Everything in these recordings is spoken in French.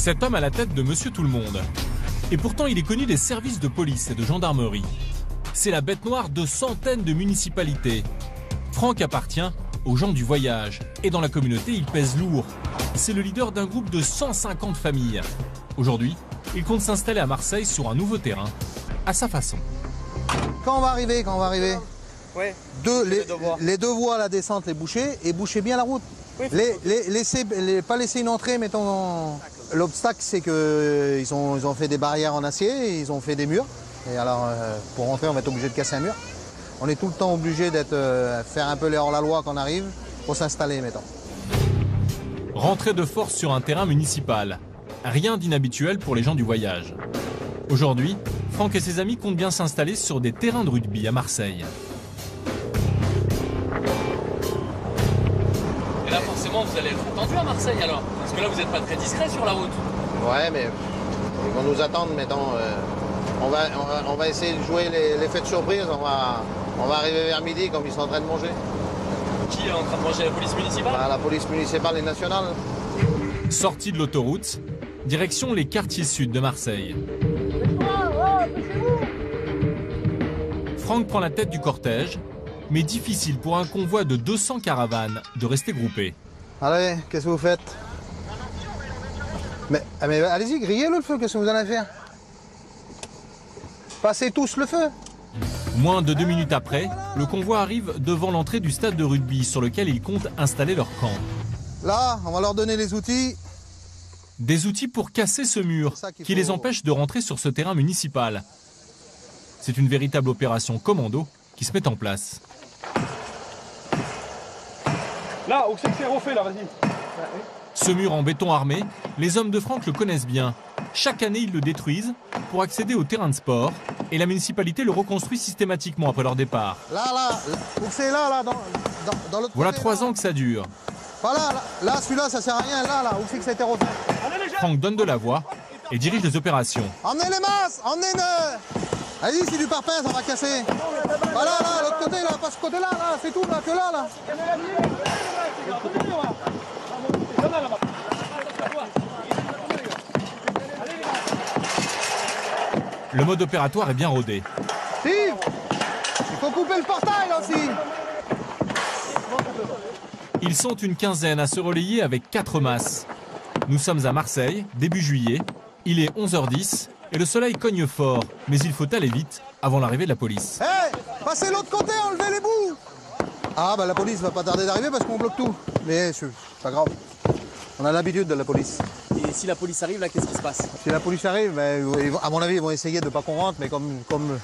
Cet homme a la tête de Monsieur Tout-le-Monde. Et pourtant, il est connu des services de police et de gendarmerie. C'est la bête noire de centaines de municipalités. Franck appartient aux gens du voyage. Et dans la communauté, il pèse lourd. C'est le leader d'un groupe de 150 familles. Aujourd'hui, il compte s'installer à Marseille sur un nouveau terrain, à sa façon. Quand on va arriver, ouais. Les deux voies, la descente, les boucher, et boucher bien la route. Oui, pas laisser une entrée, mettons. L'obstacle, c'est qu'ils ont fait des barrières en acier, ils ont fait des murs. Et alors, pour rentrer, on va être obligé de casser un mur. On est tout le temps obligé faire un peu les hors-la-loi quand on arrive, pour s'installer, mettons. Rentrer de force sur un terrain municipal. Rien d'inhabituel pour les gens du voyage. Aujourd'hui, Franck et ses amis comptent bien s'installer sur des terrains de rugby à Marseille. Et là, forcément, vous allez être attendu à Marseille alors? Parce que là, vous n'êtes pas très discret sur la route. Ouais, mais ils vont nous attendre, mettons. On va essayer de jouer l'effet de surprise. On va arriver vers midi comme ils sont en train de manger. Qui est en train de manger? La police municipale? La police municipale et nationale. Sortie de l'autoroute, direction les quartiers sud de Marseille. Franck prend la tête du cortège, mais difficile pour un convoi de 200 caravanes de rester groupé. Allez, qu'est-ce que vous faites? Mais allez-y, grillez-le le feu, qu'est-ce que vous allez faire? Passez tous le feu. Moins de 2 minutes après, le convoi arrive devant l'entrée du stade de rugby sur lequel ils comptent installer leur camp. Là, on va leur donner les outils. Des outils pour casser ce mur qui les empêche de rentrer sur ce terrain municipal. C'est une véritable opération commando qui se met en place. Là, où c'est que c'est refait, là, vas-y. Ce mur en béton armé, les hommes de Franck le connaissent bien. Chaque année, ils le détruisent pour accéder au terrain de sport et la municipalité le reconstruit systématiquement après leur départ. Là, où c'est là, dans l'autre Voilà côté, 3 ans que ça dure. Voilà, là, celui-là, ça sert à rien, là, où c'est que ça a été refait? Franck donne de la voix et dirige les opérations. Emmenez les masses, emmenez-le. Allez-y, c'est du parpaing, ça va casser. Voilà, là, l'autre côté, là, pas ce côté-là, là, c'est tout, là, que là. Le mode opératoire est bien rodé. Steve, il faut couper le portail, là, aussi. Ils sont une quinzaine à se relayer avec 4 masses. Nous sommes à Marseille, début juillet. Il est 11h10 et le soleil cogne fort. Mais il faut aller vite avant l'arrivée de la police. Hé, passez l'autre côté, enlevez les bouts. Ah, bah la police va pas tarder d'arriver parce qu'on bloque tout. Mais c'est pas grave. On a l'habitude de la police. Et si la police arrive, là, qu'est-ce qui se passe? Si la police arrive, à mon avis, ils vont essayer de ne pas qu'on rentre. Mais comme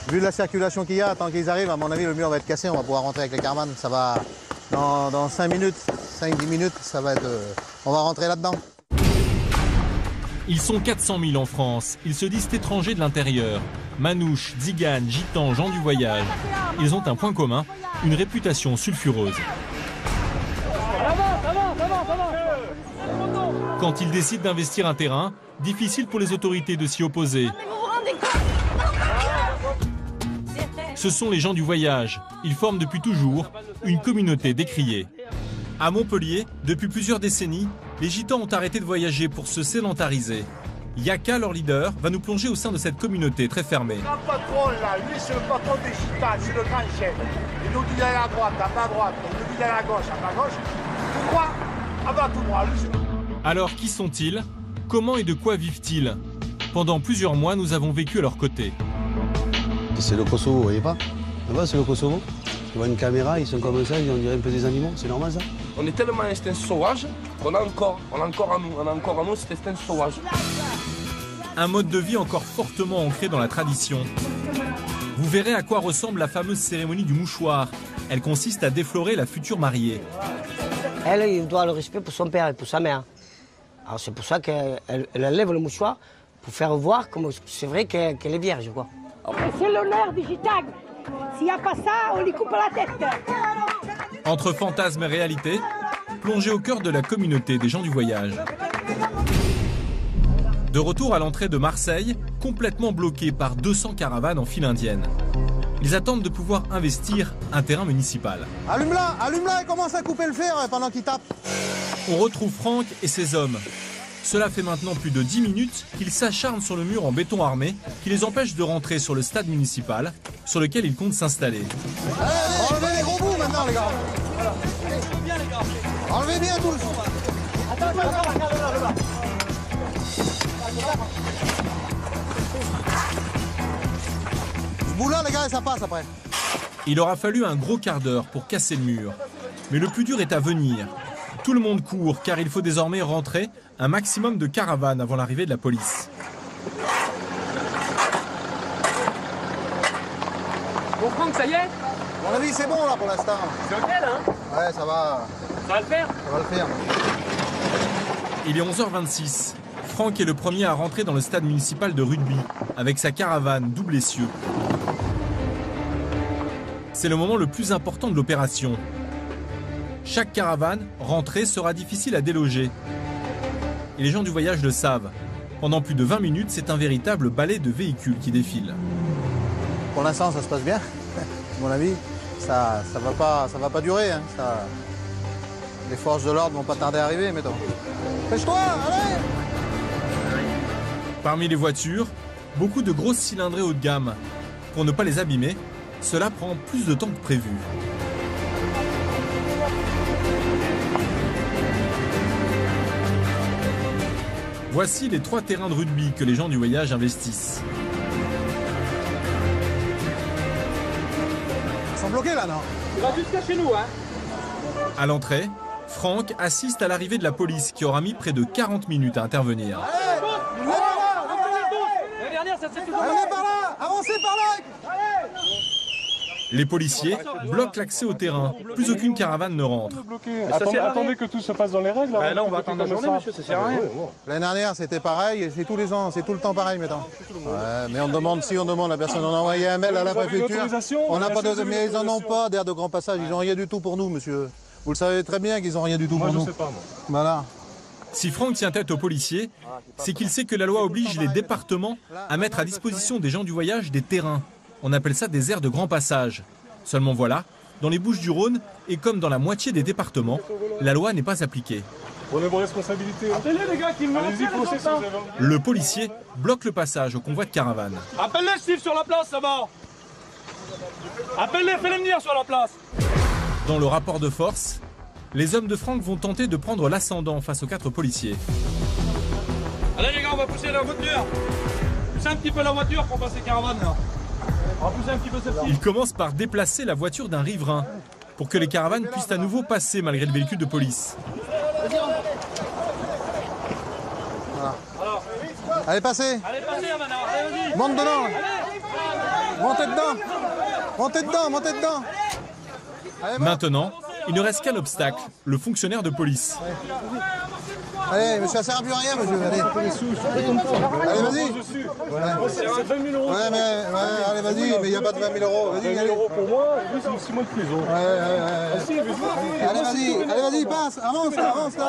vu la circulation qu'il y a, tant qu'ils arrivent, à mon avis, le mur va être cassé. On va pouvoir rentrer avec les caravanes. Ça va, dans 5 minutes, 5-10 minutes, ça va être... on va rentrer là-dedans. Ils sont 400 000 en France. Ils se disent étrangers de l'intérieur. Manouches, tziganes, gitans, gens du voyage. Ils ont un point commun, une réputation sulfureuse. Quand ils décident d'investir un terrain, difficile pour les autorités de s'y opposer. Ce sont les gens du voyage. Ils forment depuis toujours une communauté décriée. À Montpellier, depuis plusieurs décennies, les gitans ont arrêté de voyager pour se sédentariser. Yaka, leur leader, va nous plonger au sein de cette communauté très fermée. Le patron là, lui c'est le patron des gitans, c'est le grand chef. Il nous dit d'aller à droite, à ma droite, il nous dit d'aller à gauche, tout droit, à bas tout droit. Alors qui sont-ils? Comment et de quoi vivent-ils? Pendant plusieurs mois, nous avons vécu à leur côté. C'est le Kosovo, vous voyez pas? Là-bas, c'est le Kosovo. Tu vois une caméra, ils sont comme ça, on dirait un peu des animaux, c'est normal ça? On est tellement instinct sauvage qu'on a encore en nous cet instinct sauvage. Un mode de vie encore fortement ancré dans la tradition. Vous verrez à quoi ressemble la fameuse cérémonie du mouchoir. Elle consiste à déflorer la future mariée. Elle, il doit le respect pour son père et pour sa mère. Alors c'est pour ça qu'elle enlève le mouchoir pour faire voir comme c'est vrai qu'elle est vierge, quoi. C'est l'honneur des gitans. S'il n'y a pas ça, on lui coupe la tête. Entre fantasme et réalité, plongé au cœur de la communauté des gens du voyage. De retour à l'entrée de Marseille, complètement bloqué par 200 caravanes en file indienne. Ils attendent de pouvoir investir un terrain municipal. Allume-la et commence à couper le fer pendant qu'il tape. On retrouve Franck et ses hommes. Cela fait maintenant plus de 10 minutes qu'ils s'acharnent sur le mur en béton armé qui les empêche de rentrer sur le stade municipal sur lequel ils comptent s'installer. Enlevez les gros bouts maintenant les gars. Enlevez bien tous. Ce bout là les gars ça passe après. Il aura fallu un gros quart d'heure pour casser le mur. Mais le plus dur est à venir. Tout le monde court car il faut désormais rentrer un maximum de caravanes avant l'arrivée de la police. Bon Franck, ça y est? À mon avis c'est bon là pour l'instant. C'est ok là hein? Ouais ça va. Ça va le faire? Ça va le faire. Il est 11h26. Franck est le premier à rentrer dans le stade municipal de rugby avec sa caravane double essieu. C'est le moment le plus important de l'opération. Chaque caravane rentrée sera difficile à déloger. Et les gens du voyage le savent. Pendant plus de 20 minutes, c'est un véritable balai de véhicules qui défile. Pour l'instant ça se passe bien. À mon avis, ça va pas durer. Hein. Les forces de l'ordre vont pas tarder à arriver, mettons. Pêche-toi, allez! Parmi les voitures, beaucoup de grosses cylindrées haut de gamme. Pour ne pas les abîmer, cela prend plus de temps que prévu. Voici les 3 terrains de rugby que les gens du voyage investissent. Ils sont bloqués là, non? Il va jusqu'à chez nous, hein. À l'entrée, Franck assiste à l'arrivée de la police qui aura mis près de 40 minutes à intervenir. Allez par là! Avancez par là! Les policiers bloquent l'accès au terrain. Plus aucune caravane ne rentre. Attendez que tout se passe dans les règles. Là, on va attendre la journée, monsieur, ça sert à rien. L'année dernière, c'était pareil, et c'est tous les ans, c'est tout le temps pareil maintenant. Ouais, mais on demande la personne. On a envoyé un mail à la préfecture. On n'a pas de, mais ils n'en ont pas d'air de grand passage. Ils n'ont rien du tout pour nous, monsieur. Vous le savez très bien qu'ils n'ont rien du tout pour nous. Je sais pas, moi. Voilà. Si Franck tient tête aux policiers, c'est qu'il sait que la loi oblige les départements à mettre à disposition des gens du voyage des terrains. On appelle ça des aires de grand passage. Seulement voilà, dans les Bouches-du-Rhône, et comme dans la moitié des départements, la loi n'est pas appliquée. Prenez vos responsabilités. Appelez les gars qui me allez-y, foncez si vous avez envie. Le policier bloque le passage au convoi de caravane. Appelle-les, Steve, sur la place, ça va. Appelle-les, fais-les venir sur la place. Dans le rapport de force, les hommes de Franck vont tenter de prendre l'ascendant face aux 4 policiers. Allez les gars, on va pousser la voiture. Poussez un petit peu la voiture pour passer caravane là. On va pousser un petit peu celle-ci. Il commence par déplacer la voiture d'un riverain pour que les caravanes puissent à nouveau passer malgré le véhicule de police. Voilà. Allez, passez. Allez, passez maintenant. Allez, vas-y. Monte dedans. Allez. Montez dedans. Montez dedans, montez dedans. Allez, Maintenant, il ne reste qu'un obstacle, le fonctionnaire de police. Allez, mais ça sert plus à rien, monsieur. Allez, allez vas-y. C'est 20 000 euros. Ouais, mais allez, vas-y, mais il n'y a pas de 20 000 euros. Vas-y, 20 000 euros pour moi, et lui, c'est 6 mois de prison. Allez, vas-y, passe. Avance là, vas-y.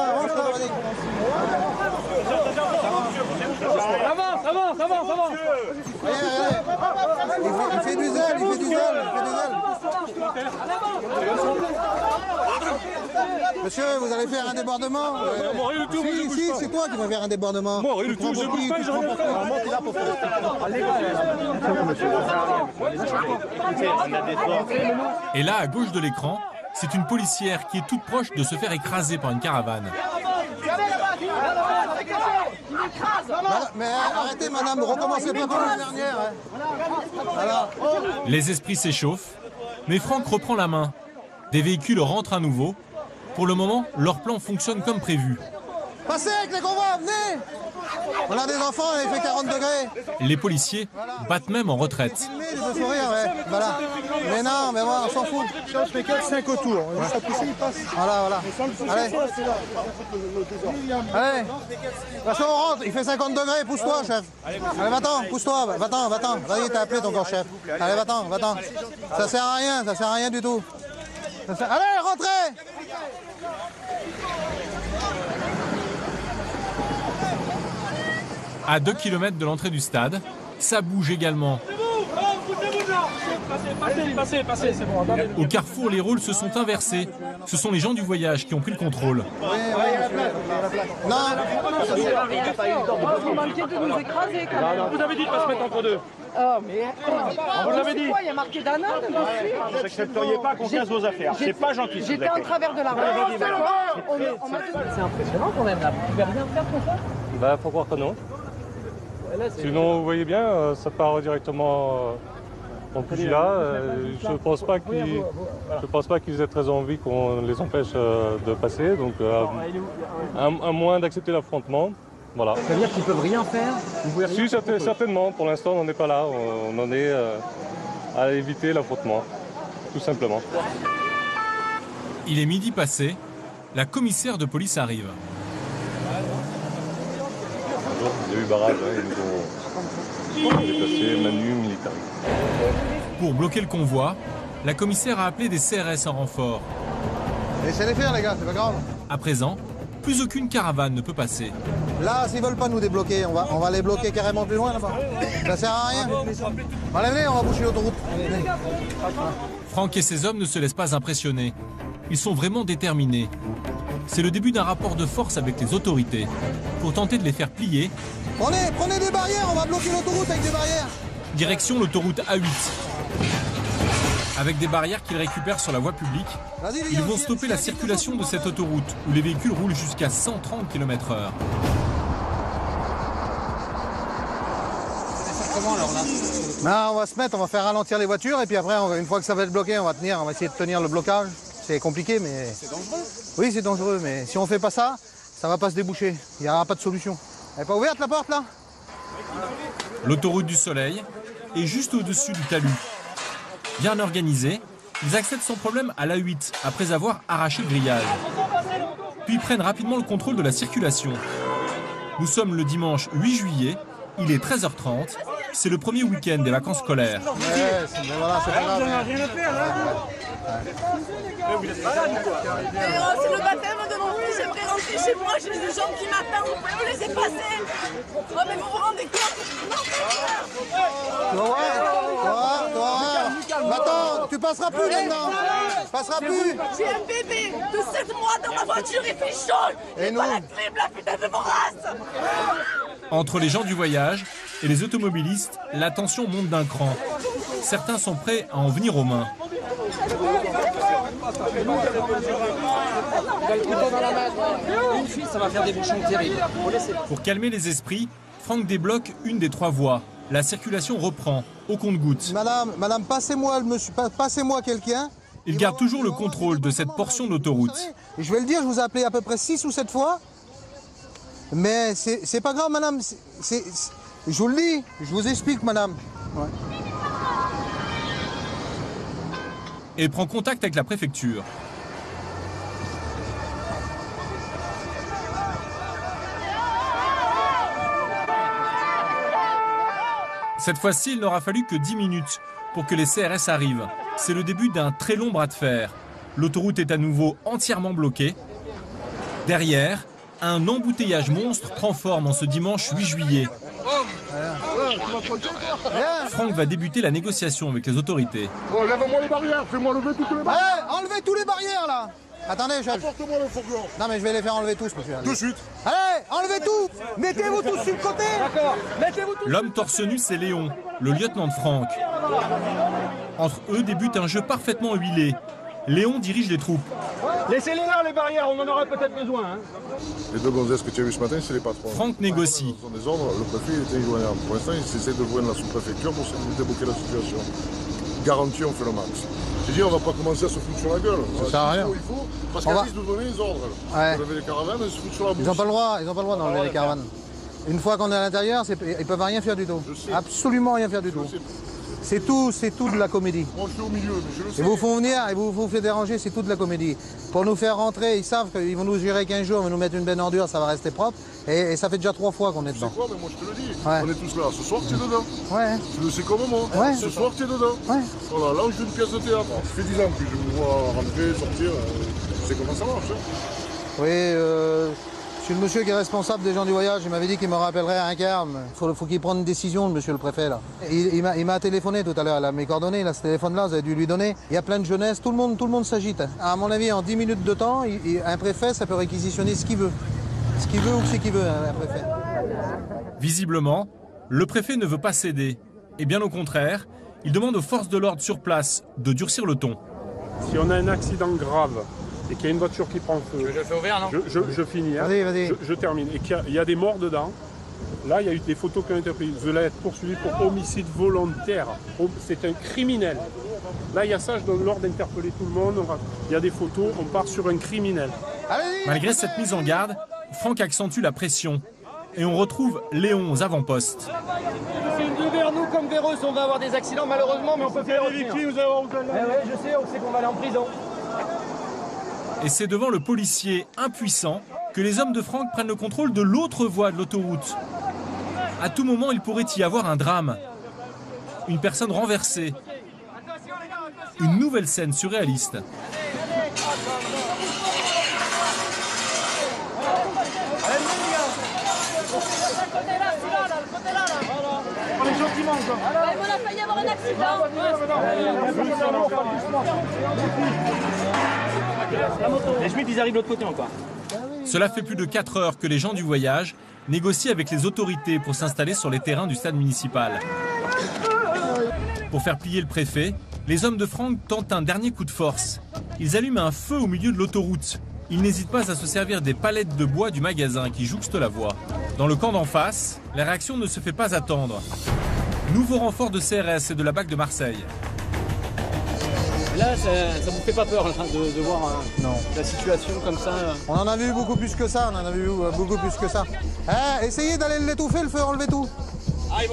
Avance. Il fait du zèle. Monsieur, vous allez faire un débordement? Moi, rien du tout, Si, c'est toi qui vas faire un débordement. Moi, rien du tout, je bouge pas, j'ai rien Et là, à gauche de l'écran, c'est une policière qui est toute proche de se faire écraser par une caravane. Mais arrêtez, madame, recommencez pas comme l'année dernière. Voilà. Les esprits s'échauffent, mais Franck reprend la main. Des véhicules rentrent à nouveau. Pour le moment, leur plan fonctionne comme prévu. Passez avec les convois, venez. On a des enfants, il fait 40 degrés. Les policiers battent même en retraite. Filmez, les deux sourires, ouais. Voilà. Mais non, mais voilà, on s'en fout. Ça, je fais 4-5 autour. Voilà. Allez. Allez. De toute façon, on rentre. Il fait 50 degrés. Pousse-toi, chef. Allez, va-t'en. Pousse-toi. Va-t'en. Vas-y, t'as appelé ton corps chef. Allez, va-t'en. Ça sert à rien du tout. Allez, rentrez. À 2 km de l'entrée du stade, ça bouge également. Passez, c'est bon. Au carrefour, les rôles se sont inversés. Ce sont les gens du voyage qui ont pris le contrôle. Oui. Non. Vous manquez de nous écraser quand même. Vous avez dit de pas se mettre entre deux. Oh, mais Vous l'avez dit. il y a marqué d'Anand dessus. Vous n'accepteriez pas qu'on casse vos affaires. C'est pas gentil. J'étais en travers de la route. C'est impressionnant quand même là. Vous pouvez rien faire contre ça? Bah, faut croire que non. Sinon, vous voyez bien, ça part directement en pugilat. Je ne pense pas qu'ils aient très envie qu'on les empêche de passer, donc à moins d'accepter l'affrontement. Voilà. Ça veut dire qu'ils peuvent rien faire? Vous pouvez rien faire? Si, certainement. Pour l'instant, on n'en est pas là. On en est à éviter l'affrontement, tout simplement. Il est midi passé. La commissaire de police arrive. Il y a eu barrage, ils nous ont déplacé Manu militaire. Pour bloquer le convoi, la commissaire a appelé des CRS en renfort. Laissez-les faire, les gars, c'est pas grave. À présent, plus aucune caravane ne peut passer. Là, s'ils veulent pas nous débloquer, on va les bloquer carrément plus loin là-bas. Ça sert à rien. Enlève-les, on va boucher l'autoroute. Franck et ses hommes ne se laissent pas impressionner. Ils sont vraiment déterminés. C'est le début d'un rapport de force avec les autorités pour tenter de les faire plier. Prenez des barrières, on va bloquer l'autoroute avec des barrières. Direction l'autoroute A8. Avec des barrières qu'ils récupèrent sur la voie publique, ils vont stopper la circulation de cette autoroute où les véhicules roulent jusqu'à 130 km/h. Non, on va se mettre, on va faire ralentir les voitures et puis après, une fois que ça va être bloqué, on va essayer de tenir le blocage. C'est compliqué, mais... C'est dangereux. Oui, c'est dangereux, mais si on fait pas ça, ça va pas se déboucher. Il n'y aura pas de solution. Elle n'est pas ouverte la porte là? L'autoroute du Soleil est juste au-dessus du talus. Bien organisés, ils accèdent sans problème à l'A8 après avoir arraché le grillage. Puis prennent rapidement le contrôle de la circulation. Nous sommes le dimanche 8 juillet, il est 13h30, c'est le premier week-end des vacances scolaires. Voilà, c'est pas grave. Rien à faire là. C'est le baptême de mon fils, j'aimerais rentrer chez moi, j'ai des gens qui m'attendent, vous pouvez me laisser passer. Oh mais vous vous rendez compte? Non, Toi, attends, tu passeras plus maintenant. Tu passeras plus. j'ai un bébé de 7 mois dans ma voiture, il fait chaud. Et nous? Pas la clim, la putain de vos races. Entre les gens du voyage et les automobilistes, la tension monte d'un cran. Certains sont prêts à en venir aux mains. Une fille, ça va faire des bouchons terribles. Pour calmer les esprits, Franck débloque une des 3 voies. La circulation reprend, au compte-gouttes. Madame, passez-moi quelqu'un. Il garde toujours le contrôle de cette portion d'autoroute. Je vais le dire, je vous ai appelé à peu près 6 ou 7 fois. Mais c'est pas grave, madame. Je vous le dis, je vous explique, madame. Ouais. Et prend contact avec la préfecture. Cette fois-ci, il n'aura fallu que 10 minutes pour que les CRS arrivent. C'est le début d'un très long bras de fer. L'autoroute est à nouveau entièrement bloquée. Derrière, un embouteillage monstre prend forme en ce dimanche 8 juillet. Franck va débuter la négociation avec les autorités. Oh, lève-moi les barrières, fais-moi lever toutes les barrières. Allez, enlevez tous les barrières là. Attendez, Apporte-moi le fourgon. Non mais je vais les faire enlever tous, monsieur. De suite. Allez, enlevez tout. Mettez-vous tous sur le côté. D'accord, mettez-vous tous. L'homme torse nu, c'est Léon, le lieutenant de Franck. Entre eux débute un jeu parfaitement huilé. Léon dirige les troupes. Laissez-les là, les barrières, on en aurait peut-être besoin. Hein. Les 2 gonzesses que tu as vues ce matin, c'est les patrons. Franck négocie. Ce sont des ordres, le préfet était ivoirien. Pour l'instant, il essaie de joindre la sous-préfecture pour débloquer la situation. Garantie, on fait le max. J'ai dit, on va pas commencer à se foutre sur la gueule. Ça sert à rien. Il faut, parce qu'à disent de donner les ordres. Ouais. Vous avez les caravanes, ils se foutent sur la bouche. Ils n'ont pas le droit d'enlever les caravanes. Une fois qu'on est à l'intérieur, ils peuvent rien faire du tout. Absolument rien faire du tout. C'est tout de la comédie. Moi, je suis au milieu, mais je le sais. Ils vous font venir, ils vous font déranger, c'est tout de la comédie. Pour nous faire rentrer, ils savent qu'ils vont nous gérer 15 jours, ils vont nous mettre une benne ordure, ça va rester propre. Et ça fait déjà 3 fois qu'on est dedans. C'est quoi, mais moi je te le dis. Ouais. On est tous là. Ce soir, tu es dedans. Ouais. Tu le sais comme moi. Ouais. Ce soir, tu es dedans. Ouais. Voilà, là où je fais une pièce de théâtre. Ça fait 10 ans que je me vois rentrer, sortir. Je sais comment ça marche. Hein. Oui, je suis le monsieur qui est responsable des gens du voyage. Il m'avait dit qu'il me rappellerait à un quart. Il faut qu'il prenne une décision, le monsieur le préfet. Là. Il m'a téléphoné tout à l'heure. Mes coordonnées, là, ce téléphone-là, vous avez dû lui donner. Il y a plein de jeunesse. Tout le monde s'agite. À mon avis, en 10 minutes de temps, un préfet, ça peut réquisitionner ce qu'il veut. ce qu'il veut ou ce qu'il veut, hein, le préfet. Visiblement, le préfet ne veut pas céder. Et bien au contraire, il demande aux forces de l'ordre sur place de durcir le ton. Si on a un accident grave et qu'il y a une voiture qui prend feu, je fais ouvert, non je finis, hein, vas-y. je termine, et qu'il y a des morts dedans, là il y a eu des photos qui ont été prises. Vous allez être poursuivi pour homicide volontaire. C'est un criminel. Là il y a ça, je donne l'ordre d'interpeller tout le monde. Il y a des photos, on part sur un criminel. Malgré cette mise en garde, Franck accentue la pression. Et on retrouve Léon aux avant-postes. C'est une vers nous comme vers eux, on va avoir des accidents malheureusement, mais on peut faire des victimes. Je sais, on sait qu'on va aller en prison. Et c'est devant le policier impuissant que les hommes de Franck prennent le contrôle de l'autre voie de l'autoroute. À tout moment, il pourrait y avoir un drame. Une personne renversée. Une nouvelle scène surréaliste. On a failli avoir un accident. Les Schmitt, ils arrivent de l'autre côté encore. Cela fait plus de 4 heures que les gens du voyage négocient avec les autorités pour s'installer sur les terrains du stade municipal. Pour faire plier le préfet, les hommes de Franck tentent un dernier coup de force. Ils allument un feu au milieu de l'autoroute. Ils n'hésitent pas à se servir des palettes de bois du magasin qui jouxte la voie. Dans le camp d'en face, la réaction ne se fait pas attendre. Nouveau renfort de CRS et de la BAC de Marseille. Là, ça vous fait pas peur de voir la situation comme ça? On en a vu beaucoup plus que ça, Essayez d'aller l'étouffer, le feu, enlever tout.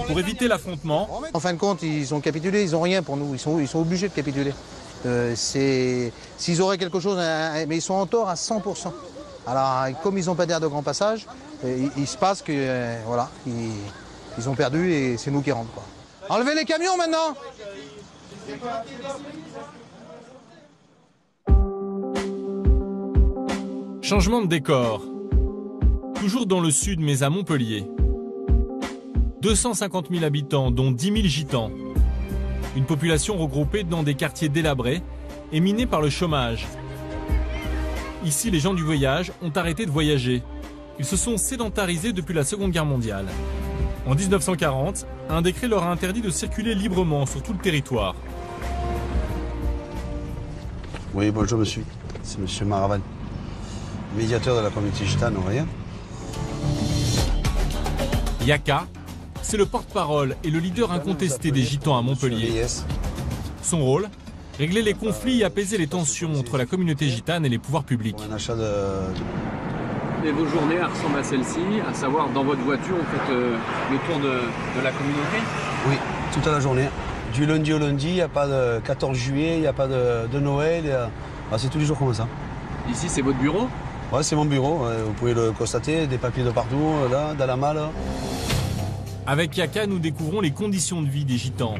Pour éviter l'affrontement, en fin de compte, ils ont capitulé, ils n'ont rien pour nous, ils sont obligés de capituler. S'ils auraient quelque chose, mais ils sont en tort à 100%. Alors, comme ils n'ont pas d'air de grand passage, il se passe que, voilà, ils ont perdu et c'est nous qui rentrent, quoi. Enlevez les camions maintenant! Changement de décor. Toujours dans le sud, mais à Montpellier. 250 000 habitants, dont 10 000 gitans. Une population regroupée dans des quartiers délabrés et minés par le chômage. Ici, les gens du voyage ont arrêté de voyager. Ils se sont sédentarisés depuis la Seconde Guerre mondiale. En 1940, un décret leur a interdit de circuler librement sur tout le territoire. Oui, bonjour monsieur. C'est monsieur Maraval, médiateur de la communauté gitane, vous voyez. Yaka, c'est le porte-parole et le leader incontesté des gitans à Montpellier. Son rôle, régler les conflits et apaiser les tensions entre la communauté gitane et les pouvoirs publics. Et vos journées ressemblent à celle-ci, à savoir dans votre voiture, vous faites le tour de la communauté? Oui, toute la journée. Du lundi au lundi, il n'y a pas de 14 juillet, il n'y a pas de Noël. C'est tous les jours comme ça. Ici, c'est votre bureau? Ouais, c'est mon bureau. Vous pouvez le constater, des papiers de partout, là, dans la malle. Avec Yaka, nous découvrons les conditions de vie des gitans.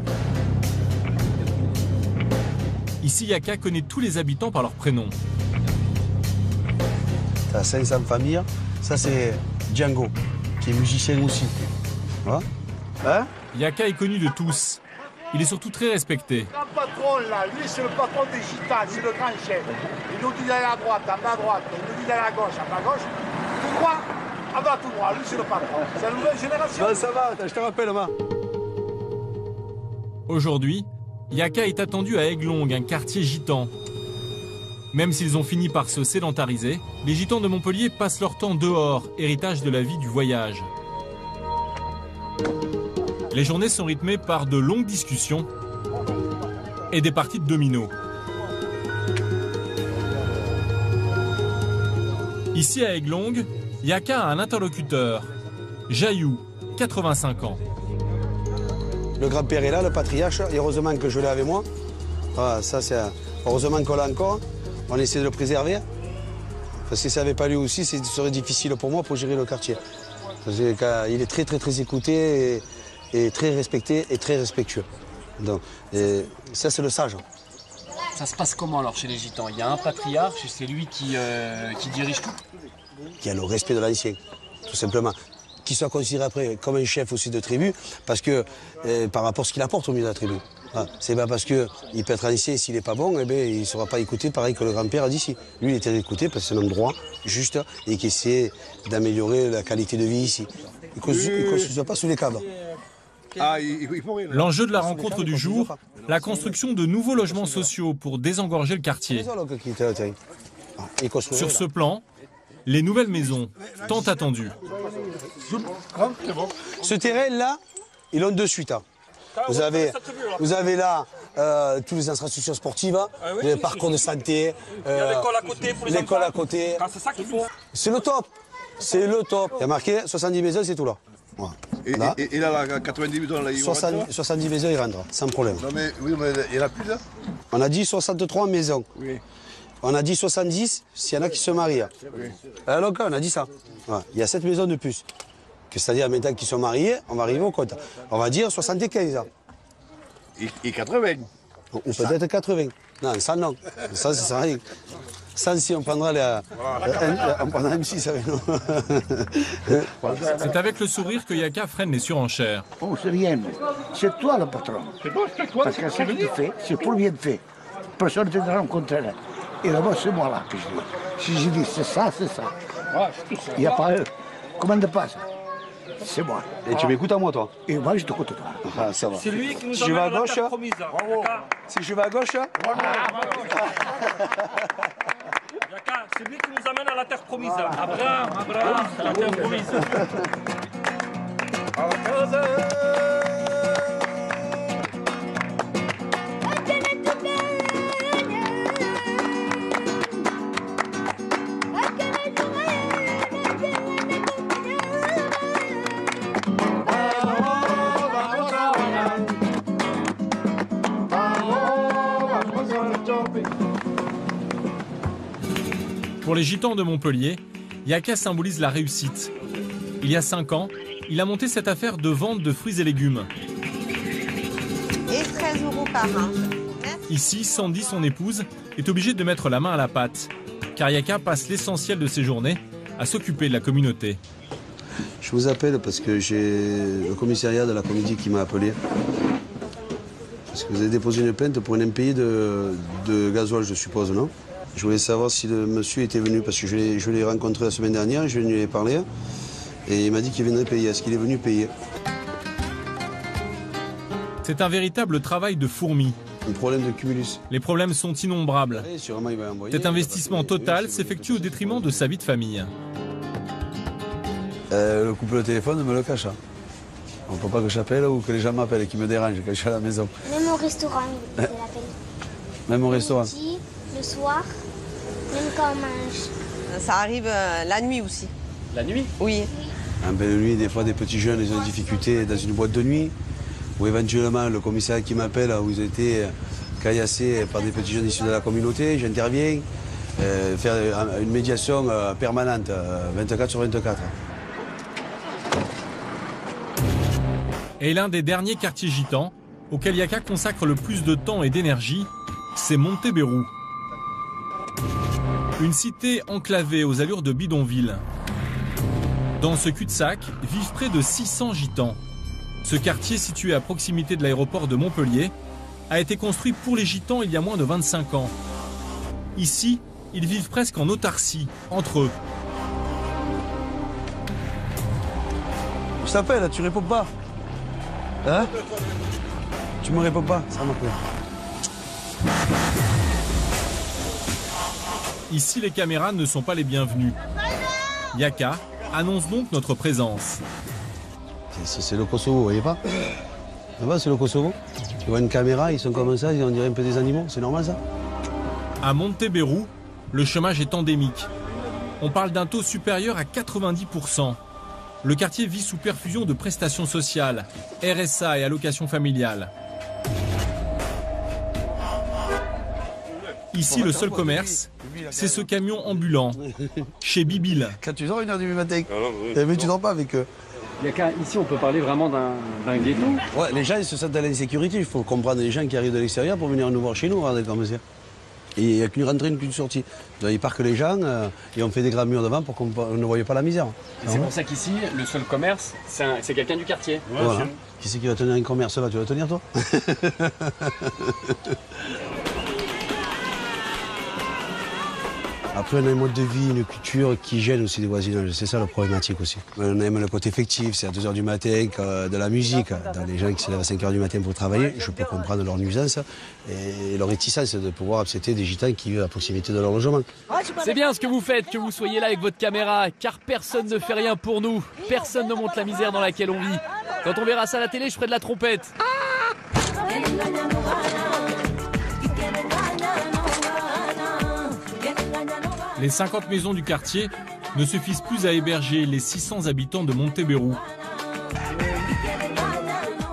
Ici, Yaka connaît tous les habitants par leur prénom. T'as 500 familles. Ça, c'est Django, qui est musicien aussi. Voilà. Hein? Yaka est connu de tous. Il est surtout très respecté. Le grand patron, là, lui, c'est le patron des gitans, c'est le grand chef. Il nous dit d'aller à droite, en bas à droite. Il nous dit d'aller à gauche, en bas à gauche. Tout droit, en bas tout droit. Lui, c'est le patron. C'est la nouvelle génération. Ben, ça va, je te rappelle, ma. Aujourd'hui, Yaka est attendu à Aiglong, un quartier gitan. Même s'ils ont fini par se sédentariser, les gitans de Montpellier passent leur temps dehors, héritage de la vie du voyage. Les journées sont rythmées par de longues discussions et des parties de dominos. Ici à Aiglong, Yaka a un interlocuteur, Jaillou, 85 ans. Le grand-père est là, le patriarche, et heureusement que je l'ai avec moi. Voilà, ça, c'est heureusement qu'on l'a encore. On essaie de le préserver. Parce que si ça n'avait pas lui aussi, ce serait difficile pour moi pour gérer le quartier. Parce qu'il est très, très, très écouté et très respecté et très respectueux. Donc, ça, c'est le sage. Ça se passe comment alors chez les gitans? Il y a un patriarche et c'est lui qui dirige tout? Il y a le respect de l'ancien, tout simplement. Qu'il soit considéré après comme un chef aussi de tribu, parce que par rapport à ce qu'il apporte au milieu de la tribu. Ah, c'est pas parce qu'il peut être ancien, s'il n'est pas bon, eh ben, il ne sera pas écouté pareil que le grand-père d'ici. Lui, il était écouté parce que c'est un endroit juste et qui essaie d'améliorer la qualité de vie ici. Il ne construit pas sous les caves. L'enjeu de la rencontre du jour, la construction de nouveaux logements sociaux pour désengorger le quartier. Sur ce plan, les nouvelles maisons, tant attendues. Ce terrain-là, ils l'ont de suite. Vous avez là toutes les infrastructures sportives, les parcours de santé, l'école à côté. C'est ça qu'il faut. C'est le top. C'est le top. Il y a marqué 70 maisons, c'est tout là. Voilà. Et là, 90 maisons, là, il 70 maisons, il rentre, sans problème. Non mais, oui, mais il y en a plus là. On a dit 63 maisons. Oui. On a dit 70 s'il y en a qui se marient. Oui. Alors on a dit ça. Voilà. Il y a 7 maisons de plus. C'est-à-dire maintenant qu'ils sont mariés, on va arriver au compte. On va dire 75 ans. Et 80. Ou peut-être 80. Non, ça non. Ça, c'est rien. Ça, si on prendra on prendra M6 avec nous. C'est avec le sourire que Yaka freine les surenchères. Oh, c'est rien. C'est toi le patron. Parce que ce que tu fais, c'est pour bien fait. Personne ne te dira le contraire. Et d'abord, c'est moi là que je dis. Si je dis c'est ça, c'est ça. Il n'y a pas eux. Comment de passe? C'est moi. Et tu m'écoutes à moi, toi? Et moi, je t'écoute, toi. Ah, ça va. C'est lui qui nous Si je vais à gauche, Si je vais à gauche, Yaka, c'est lui qui nous amène à la terre promise. Abraham, c'est la terre promise. Pour les gitans de Montpellier, Yaka symbolise la réussite. Il y a 5 ans, il a monté cette affaire de vente de fruits et légumes. Et 13 € par an. Ici, Sandy, son épouse, est obligée de mettre la main à la pâte, car Yaka passe l'essentiel de ses journées à s'occuper de la communauté. Je vous appelle parce que j'ai le commissariat de la Comédie qui m'a appelé. Parce que vous avez déposé une plainte pour un impayé de gasoil, je suppose, non? Je voulais savoir si le monsieur était venu, parce que je l'ai rencontré la semaine dernière, je lui ai parlé, et il m'a dit qu'il viendrait payer. Est-ce qu'il est venu payer? C'est un véritable travail de fourmi. Un problème de cumulus. Les problèmes sont innombrables. Sûrement, il va envoyer. Cet investissement total s'effectue au détriment de sa vie de famille. Le couple de téléphone me le cache. On ne peut pas que j'appelle ou que les gens m'appellent, qui me dérangent quand je suis à la maison. Même au restaurant, il l'appelle. Même au restaurant? Le midi, le soir, même quand on mange. Ça arrive la nuit aussi. La nuit? Oui. En pleine nuit, des fois, des petits jeunes, ils ont des difficultés dans une boîte de nuit. Ou éventuellement, le commissariat qui m'appelle, où ils ont été caillassés par des petits jeunes issus de la communauté, j'interviens, faire une médiation permanente, 24 sur 24. Et l'un des derniers quartiers gitans auquel Yaka consacre le plus de temps et d'énergie, c'est Montebérou. Une cité enclavée aux allures de bidonville. Dans ce cul-de-sac vivent près de 600 gitans. Ce quartier, situé à proximité de l'aéroport de Montpellier, a été construit pour les gitans il y a moins de 25 ans. Ici, ils vivent presque en autarcie, entre eux. Je t'appelle, tu réponds pas. Hein? Tu me réponds pas, ça m'a plu. Ici, les caméras ne sont pas les bienvenues. Yaka annonce donc notre présence. C'est le Kosovo, vous voyez pas? Là-bas, c'est le Kosovo. Tu vois une caméra, ils sont comme ça, on dirait un peu des animaux, c'est normal ça? À Montebérou, le chômage est endémique. On parle d'un taux supérieur à 90%. Le quartier vit sous perfusion de prestations sociales, RSA et allocations familiales. Ici, le seul commerce, c'est ce camion ambulant, chez Bibil. Quand tu dors 1h du matin, mais tu dors pas avec eux. Ici, on peut parler vraiment d'un ghetto. Ouais, les gens ils se sentent à l'insécurité. Il faut comprendre les gens qui arrivent de l'extérieur pour venir nous voir chez nous. Regardez comme ça. Et il n'y a qu'une rentrée, qu'une sortie. Ils parquent les gens et on fait des grands murs devant pour qu'on ne voie pas la misère. C'est pour ça qu'ici, le seul commerce, c'est quelqu'un du quartier. Voilà. Qui c'est qui va tenir un commerce là? Tu vas le tenir toi? Après, on a un mode de vie, une culture qui gêne aussi les voisinages. C'est ça la problématique aussi. On aime le côté effectif, c'est à 2 h du matin, de la musique. Dans les gens qui se lèvent à 5 h du matin pour travailler, je peux comprendre leur nuisance et leur réticence de pouvoir accepter des gitans qui vivent à proximité de leur logement. C'est bien ce que vous faites, que vous soyez là avec votre caméra, car personne ne fait rien pour nous. Personne ne montre la misère dans laquelle on vit. Quand on verra ça à la télé, je ferai de la trompette. Les 50 maisons du quartier ne suffisent plus à héberger les 600 habitants de Montebero.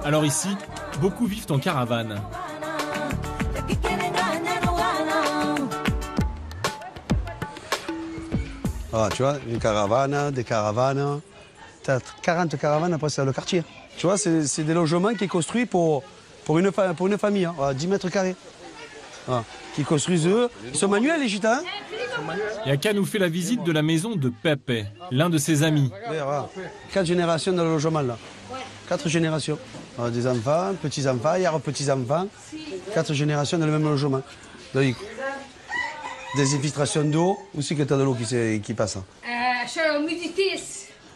Alors ici, beaucoup vivent en caravane. Ah, tu vois, une caravane, des caravanes. Tu as 40 caravanes après c'est le quartier. Tu vois, c'est des logements qui sont construits pour une famille, hein, 10 mètres carrés. Ah, qui construisent eux. Ils sont manuels les gitans. Yaka nous fait la visite de la maison de Pepe, l'un de ses amis. 4 générations dans le logement là. 4 générations. Des enfants, petits-enfants, petits-enfants. 4 générations dans le même logement. Donc, des infiltrations d'eau, aussi que tu as de l'eau qui passe.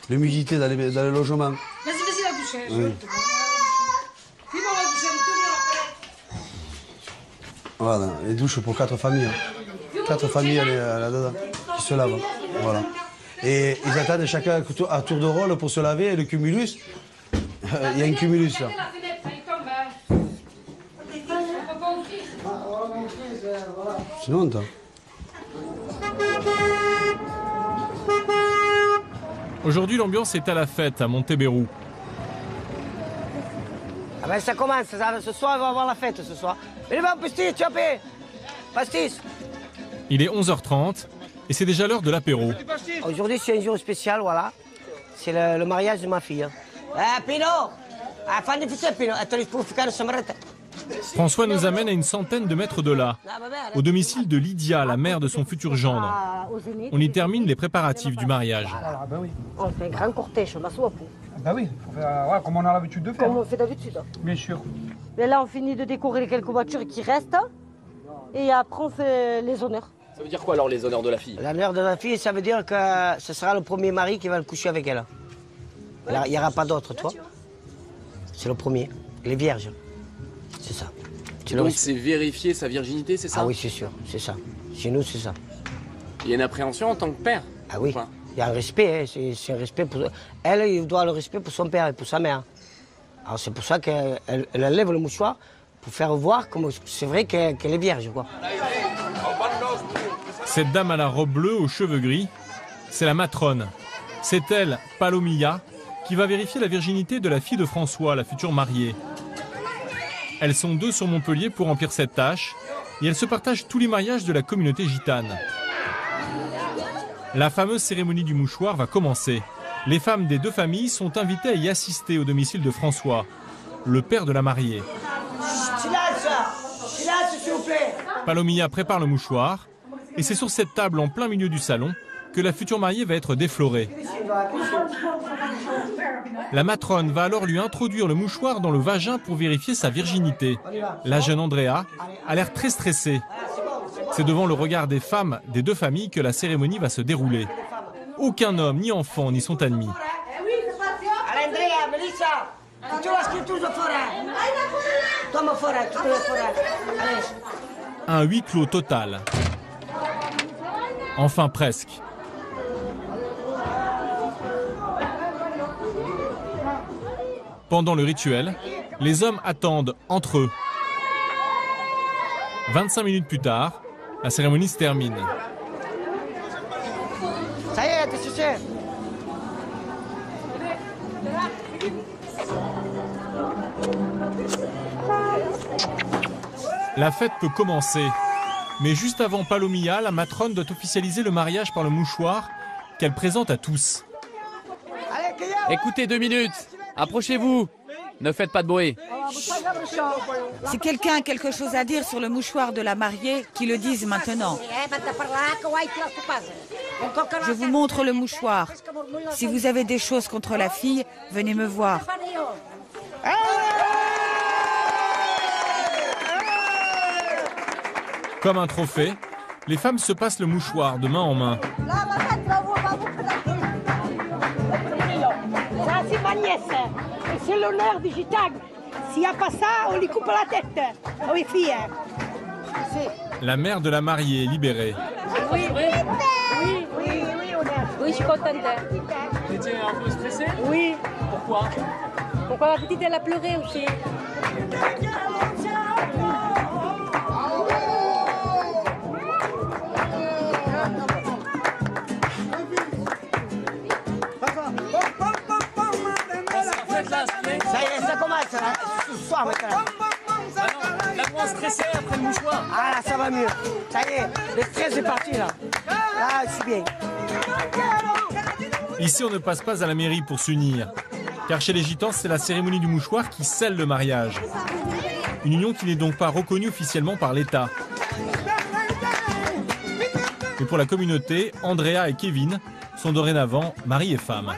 L'humidité dans les logements. Oui. Voilà, les douches pour 4 familles. 4 familles là-dedans qui se lavent. Voilà. Et ils attendent chacun à tour de rôle pour se laver. Et le cumulus, il y a un cumulus là. C'est une honte. Aujourd'hui, l'ambiance est à la fête à Montebero. Ah ben ça commence, ce soir on va avoir la fête ce soir. Allez va, pastis, tu as payé. Pastis. Il est 11h30 et c'est déjà l'heure de l'apéro. Aujourd'hui c'est un jour spécial, voilà. C'est le mariage de ma fille. Pino, fammi Pino, François nous amène à une centaine de mètres de là, au domicile de Lydia, la mère de son futur gendre. On y termine les préparatifs du mariage. On fait un grand cortège, on a soif. Bah oui, comme on a l'habitude de faire. Comme on fait d'habitude. Bien sûr. Mais là, on finit de décorer les quelques voitures qui restent. Et après, on fait les honneurs. Ça veut dire quoi alors les honneurs de la fille? L'honneur de la fille, ça veut dire que ce sera le premier mari qui va le coucher avec elle. Il n'y aura pas d'autre, toi. C'est le premier. Les vierges. C'est ça. Donc c'est vérifier sa virginité, c'est ça? Ah oui, c'est sûr, c'est ça. Chez nous, c'est ça. Il y a une appréhension en tant que père? Ah oui, il y a un respect, hein. C'est un respect pour... Elle, il doit le respect pour son père et pour sa mère. Alors c'est pour ça qu'elle enlève le mouchoir pour faire voir comme c'est vrai qu'elle est vierge, quoi. Cette dame à la robe bleue aux cheveux gris, c'est la matrone. C'est elle, Palomilla, qui va vérifier la virginité de la fille de François, la future mariée. Elles sont 2 sur Montpellier pour remplir cette tâche et elles se partagent tous les mariages de la communauté gitane. La fameuse cérémonie du mouchoir va commencer. Les femmes des 2 familles sont invitées à y assister au domicile de François, le père de la mariée. Silence! Silence, s'il vous plaît! Palomilla prépare le mouchoir et c'est sur cette table en plein milieu du salon que la future mariée va être déflorée. La matrone va alors lui introduire le mouchoir dans le vagin pour vérifier sa virginité. La jeune Andrea a l'air très stressée. C'est devant le regard des femmes des 2 familles que la cérémonie va se dérouler. Aucun homme, ni enfant, n'y sont admis. Andrea, Melissa, tu vas tout Un huis clos total. Enfin presque. Pendant le rituel, les hommes attendent entre eux. 25 minutes plus tard, la cérémonie se termine. Ça y est, t'es sucé. La fête peut commencer. Mais juste avant Palomilla, la matrone doit officialiser le mariage par le mouchoir qu'elle présente à tous. Écoutez 2 minutes. Approchez-vous. Ne faites pas de bruit. Si quelqu'un a quelque chose à dire sur le mouchoir de la mariée, qu'il le dise maintenant. Je vous montre le mouchoir. Si vous avez des choses contre la fille, venez me voir. Comme un trophée, les femmes se passent le mouchoir de main en main. Ça, c'est ma nièce. C'est l'honneur du gitane. S'il n'y a pas ça, on lui coupe la tête. Oui, fille. La mère de la mariée est libérée. Oui, je suis contente. Vous étiez un peu stressé? Oui. Pourquoi? Pourquoi la petite, elle a pleuré aussi. Ça y est, ça commence, ce soir maintenant. La moins stressée après le mouchoir. Ah là, ça va mieux. Ça y est, le stress est parti là. Là, c'est bien. Ici, on ne passe pas à la mairie pour s'unir. Car chez les gitans, c'est la cérémonie du mouchoir qui scelle le mariage. Une union qui n'est donc pas reconnue officiellement par l'État. Mais pour la communauté, Andrea et Kevin sont dorénavant mari et femme.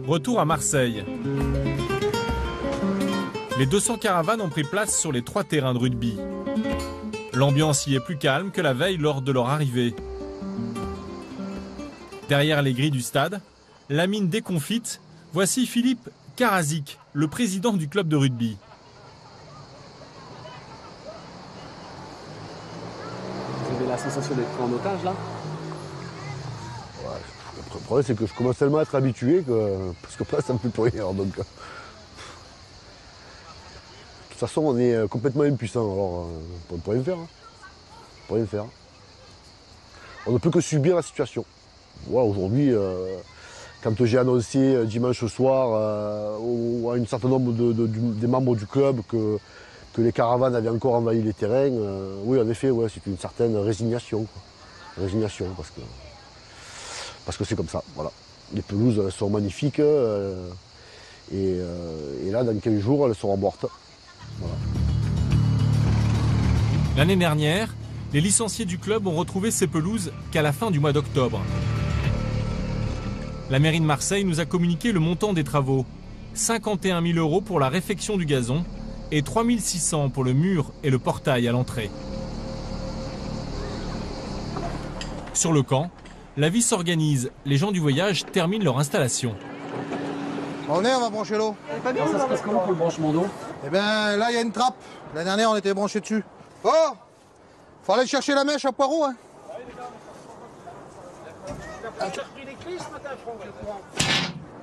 Retour à Marseille. Les 200 caravanes ont pris place sur les 3 terrains de rugby. L'ambiance y est plus calme que la veille lors de leur arrivée. Derrière les grilles du stade, la mine déconfite, voici Philippe Karazic, le président du club de rugby. Vous avez la sensation d'être pris en otage là? Le problème, c'est que je commence tellement à être habitué que. Parce que là, ça ne me fait plus rien. Donc, de toute façon, on est complètement impuissant. Alors, on ne peut rien faire. On peut rien faire. On ne peut que subir la situation. Voilà, aujourd'hui, quand j'ai annoncé dimanche soir à un certain nombre des membres du club que les caravanes avaient encore envahi les terrains, oui, en effet, ouais, c'est une certaine résignation. Quoi. Résignation, parce que c'est comme ça, voilà. Les pelouses sont magnifiques et là, dans 15 jours, elles seront mortes. Voilà. L'année dernière, les licenciés du club ont retrouvé ces pelouses qu'à la fin du mois d'octobre. La mairie de Marseille nous a communiqué le montant des travaux. 51 000 € pour la réfection du gazon et 3 600 pour le mur et le portail à l'entrée. Sur le camp, la vie s'organise. Les gens du voyage terminent leur installation. On va brancher l'eau. Alors ça se passe comment pour le branchement d'eau? Eh bien, là, il y a une trappe. L'année dernière, on était branché dessus. Oh! Faut aller chercher la mèche à Poirot, hein.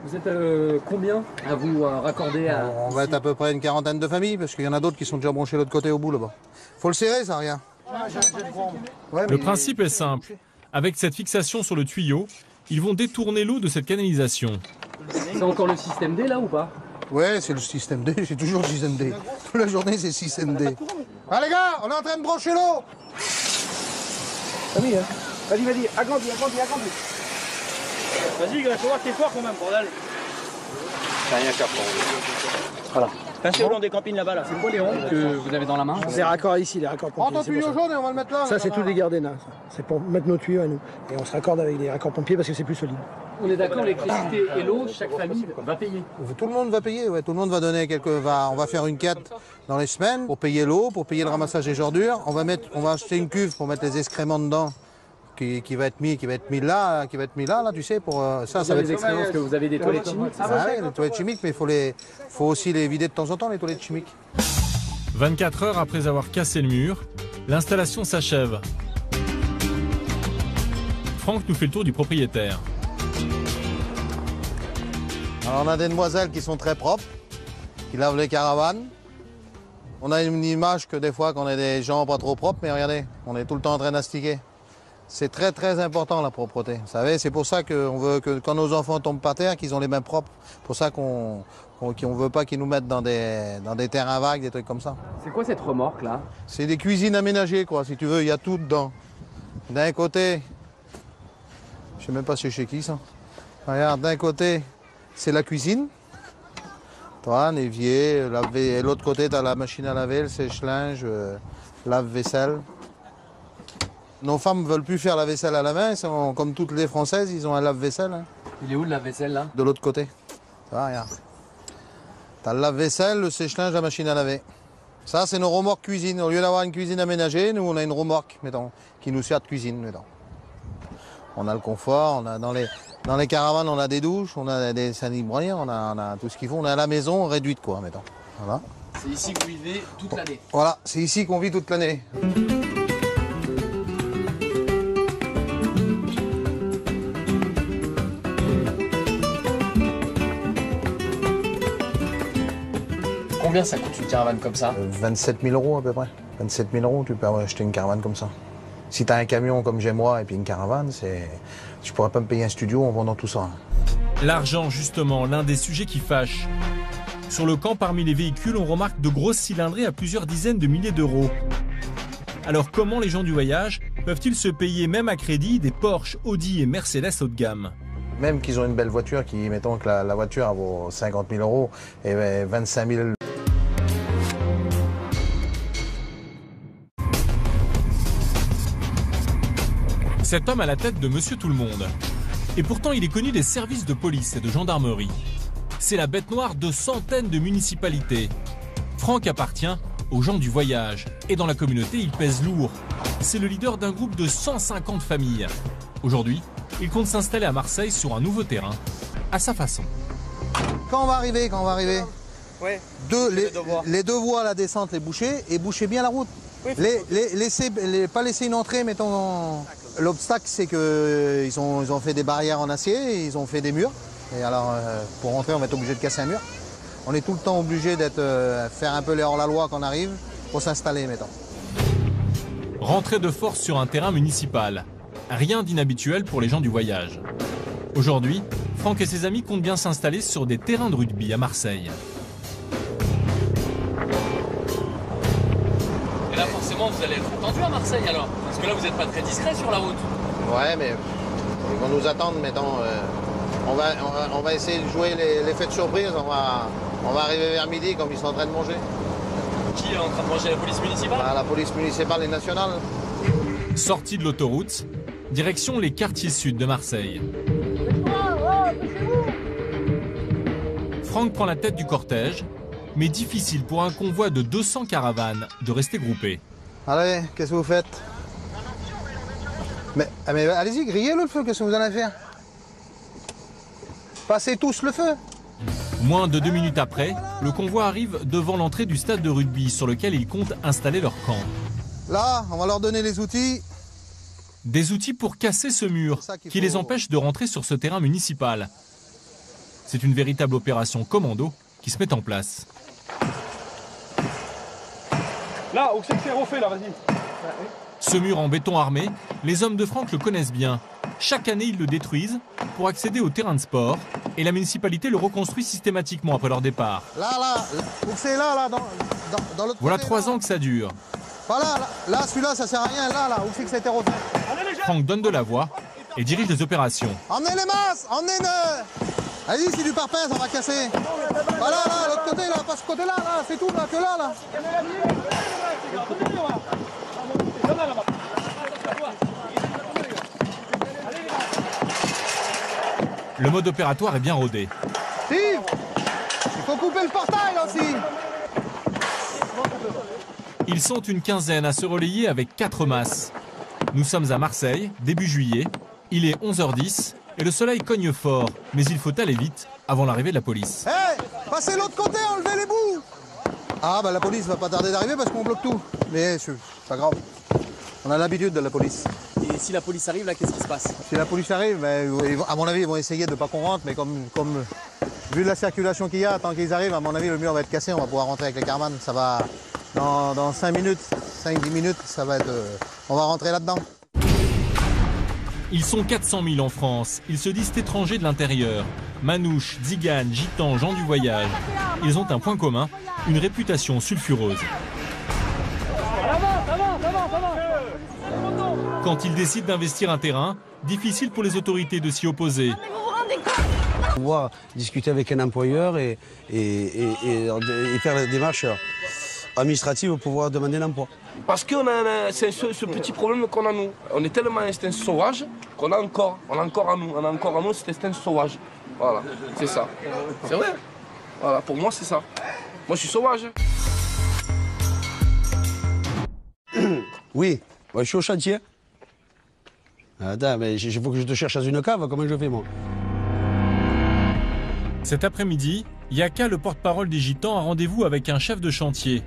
Vous êtes combien à vous raccorder à... On va être à peu près une quarantaine de familles, parce qu'il y en a d'autres qui sont déjà branchés de l'autre côté au bout, là-bas. Faut le serrer, ça, rien. Le principe est simple. Avec cette fixation sur le tuyau, ils vont détourner l'eau de cette canalisation. C'est encore le système D là ou pas? Ouais, c'est le système D, c'est toujours le système D. Toute la journée, c'est le système D. Ah les gars, on est en train de brancher l'eau. Vas-y, vas-y, agrandis. Vas-y, il faut voir que t'es fort quand même, bordel. T'as rien qu'à prendre. Voilà. Passez au long des campines là-bas, là. C'est quoi les ronds que vous avez dans la main? Les raccords ici, les raccords pompiers. Prends ton tuyau jaune et on va le mettre là. Ça, c'est tout des Gardena. C'est pour mettre nos tuyaux à nous. Et on se raccorde avec des raccords pompiers parce que c'est plus solide. On est d'accord, l'électricité et l'eau, chaque famille va payer. Tout le monde va payer, ouais. Tout le monde va donner on va faire une quête dans les semaines pour payer l'eau, pour payer le ramassage des ordures. On va acheter une cuve pour mettre les excréments dedans. Qui va être mis là, tu sais, pour ça va être excréments, parce que vous avez des toilettes chimiques. Ah ouais, les toilettes chimiques, mais faut aussi les vider de temps en temps, les toilettes chimiques. 24 heures après avoir cassé le mur, l'installation s'achève. Franck nous fait le tour du propriétaire. Alors on a des demoiselles qui sont très propres, qui lavent les caravanes. On a une image que des fois qu'on est des gens pas trop propres, mais regardez, on est tout le temps en train d'astiquer. C'est très très important la propreté. Vous savez, c'est pour ça qu'on veut que quand nos enfants tombent par terre, qu'ils ont les mains propres. C'est pour ça qu'on veut pas qu'ils nous mettent dans des terrains vagues, des trucs comme ça. C'est quoi cette remorque là? C'est des cuisines aménagées quoi, si tu veux, il y a tout dedans. D'un côté, je sais même pas c'est chez qui ça. Regarde, d'un côté, c'est la cuisine. Toi, un évier, et l'autre côté, tu as la machine à laver, le sèche-linge, lave-vaisselle. Nos femmes ne veulent plus faire la vaisselle à la main, comme toutes les Françaises, ils ont un lave-vaisselle. Hein. Il est où le lave-vaisselle là? De l'autre côté. Ça va, regarde. Tu as le lave-vaisselle, le sèche-linge, la machine à laver. Ça, c'est nos remorques cuisine. Au lieu d'avoir une cuisine aménagée, nous, on a une remorque, mettons, qui nous sert de cuisine, mettons. On a le confort, on a dans les caravanes, on a des douches, on a des sanitaires, on a tout ce qu'il faut. On a la maison réduite, quoi, mettons. Voilà. C'est ici que vous vivez toute l'année? Voilà, c'est ici qu'on vit toute l'année. Combien ça coûte une caravane comme ça? 27 000 € à peu près. 27 000 €, tu peux acheter une caravane comme ça. Si tu as un camion comme j'ai moi et puis une caravane, tu pourrais pas me payer un studio en vendant tout ça. L'argent, justement, l'un des sujets qui fâche. Sur le camp, parmi les véhicules, on remarque de grosses cylindrées à plusieurs dizaines de milliers d'euros. Alors comment les gens du voyage peuvent-ils se payer même à crédit des Porsche, Audi et Mercedes haut de gamme? Même qu'ils ont une belle voiture, mettons que la voiture vaut 50 000 € et 25 000 €. Cet homme a la tête de Monsieur Tout-le-Monde. Et pourtant, il est connu des services de police et de gendarmerie. C'est la bête noire de centaines de municipalités. Franck appartient aux gens du voyage. Et dans la communauté, il pèse lourd. C'est le leader d'un groupe de 150 familles. Aujourd'hui, il compte s'installer à Marseille sur un nouveau terrain, à sa façon. Quand on va arriver, ouais. Les deux voies, la descente, les boucher, et boucher bien la route. Oui, pas laisser une entrée, mettons. L'obstacle, c'est qu'ils ont fait des barrières en acier, et ils ont fait des murs. Et alors, pour rentrer, on va être obligé de casser un mur. On est tout le temps obligé de faire un peu les hors-la-loi quand on arrive, pour s'installer, mettons. Rentrer de force sur un terrain municipal. Rien d'inhabituel pour les gens du voyage. Aujourd'hui, Franck et ses amis comptent bien s'installer sur des terrains de rugby à Marseille. Et là, forcément, vous allez être attendu à Marseille alors? Parce que là, vous n'êtes pas très discret sur la route. Ouais, mais ils vont nous attendre, mettons. On va essayer de jouer l'effet de surprise. On va arriver vers midi comme ils sont en train de manger. Qui est en train de manger? La police municipale? La police municipale et nationale. Sortie de l'autoroute, direction les quartiers sud de Marseille. Franck prend la tête du cortège, mais difficile pour un convoi de 200 caravanes de rester groupé. Allez, qu'est-ce que vous faites? Mais allez-y, grillez le feu, qu'est-ce que vous en allez faire? Passez tous le feu. Moins de 2 minutes après, le convoi arrive devant l'entrée du stade de rugby sur lequel ils comptent installer leur camp. Là, on va leur donner les outils. Des outils pour casser ce mur qui les empêche de rentrer sur ce terrain municipal. C'est une véritable opération commando qui se met en place. Là, où c'est que c'est refait, là, vas-y. Ce mur en béton armé, les hommes de Franck le connaissent bien. Chaque année, ils le détruisent pour accéder au terrain de sport et la municipalité le reconstruit systématiquement après leur départ. Là, où c'est là, dans l'autre Voilà côté, 3 ans que ça dure. Voilà, là, celui-là, ça sert à rien, là, où c'est que ça a été refait? Franck donne de la voix et dirige les opérations. Emmenez les masses, Allez-y, c'est du parpaing, ça va casser. Voilà, là, l'autre côté, là, pas ce côté-là, là, c'est tout, là, que là. Le mode opératoire est bien rodé. Steve, il faut couper le portail, là, aussi. Ils sont une quinzaine à se relayer avec 4 masses. Nous sommes à Marseille, début juillet. Il est 11h10 et le soleil cogne fort. Mais il faut aller vite avant l'arrivée de la police. Hé, passez l'autre côté, enlevez les bouts. Ah, la police va pas tarder d'arriver parce qu'on bloque tout. Mais c'est pas grave. On a l'habitude de la police. Et si la police arrive, là, qu'est-ce qui se passe? Si la police arrive, à mon avis, ils vont essayer de ne pas qu'on rentre. Mais comme vu la circulation qu'il y a, tant qu'ils arrivent, à mon avis, le mur va être cassé. On va pouvoir rentrer avec les caravanes. Ça va... Dans 5 minutes, 5-10 minutes, ça va être, on va rentrer là-dedans. Ils sont 400 000 en France. Ils se disent étrangers de l'intérieur. Manouches, tziganes, gitans, gens du voyage. Ils ont un point commun, une réputation sulfureuse. Quand ils décident d'investir un terrain, difficile pour les autorités de s'y opposer. Mais vous vous rendez Pouvoir discuter avec un employeur et faire la démarche administrative pour pouvoir demander l'emploi. Parce que c'est ce petit problème qu'on a nous. On est tellement instinct sauvage qu'on a encore en nous. On a encore en nous cet instinct sauvage. Voilà, c'est ça. C'est vrai. Voilà, pour moi c'est ça. Moi je suis sauvage. Oui, moi, je suis au chantier. Attends, mais il faut que je te cherche dans une cave, comment je fais moi? Cet après-midi, Yaka, le porte-parole des Gitans, a rendez-vous avec un chef de chantier.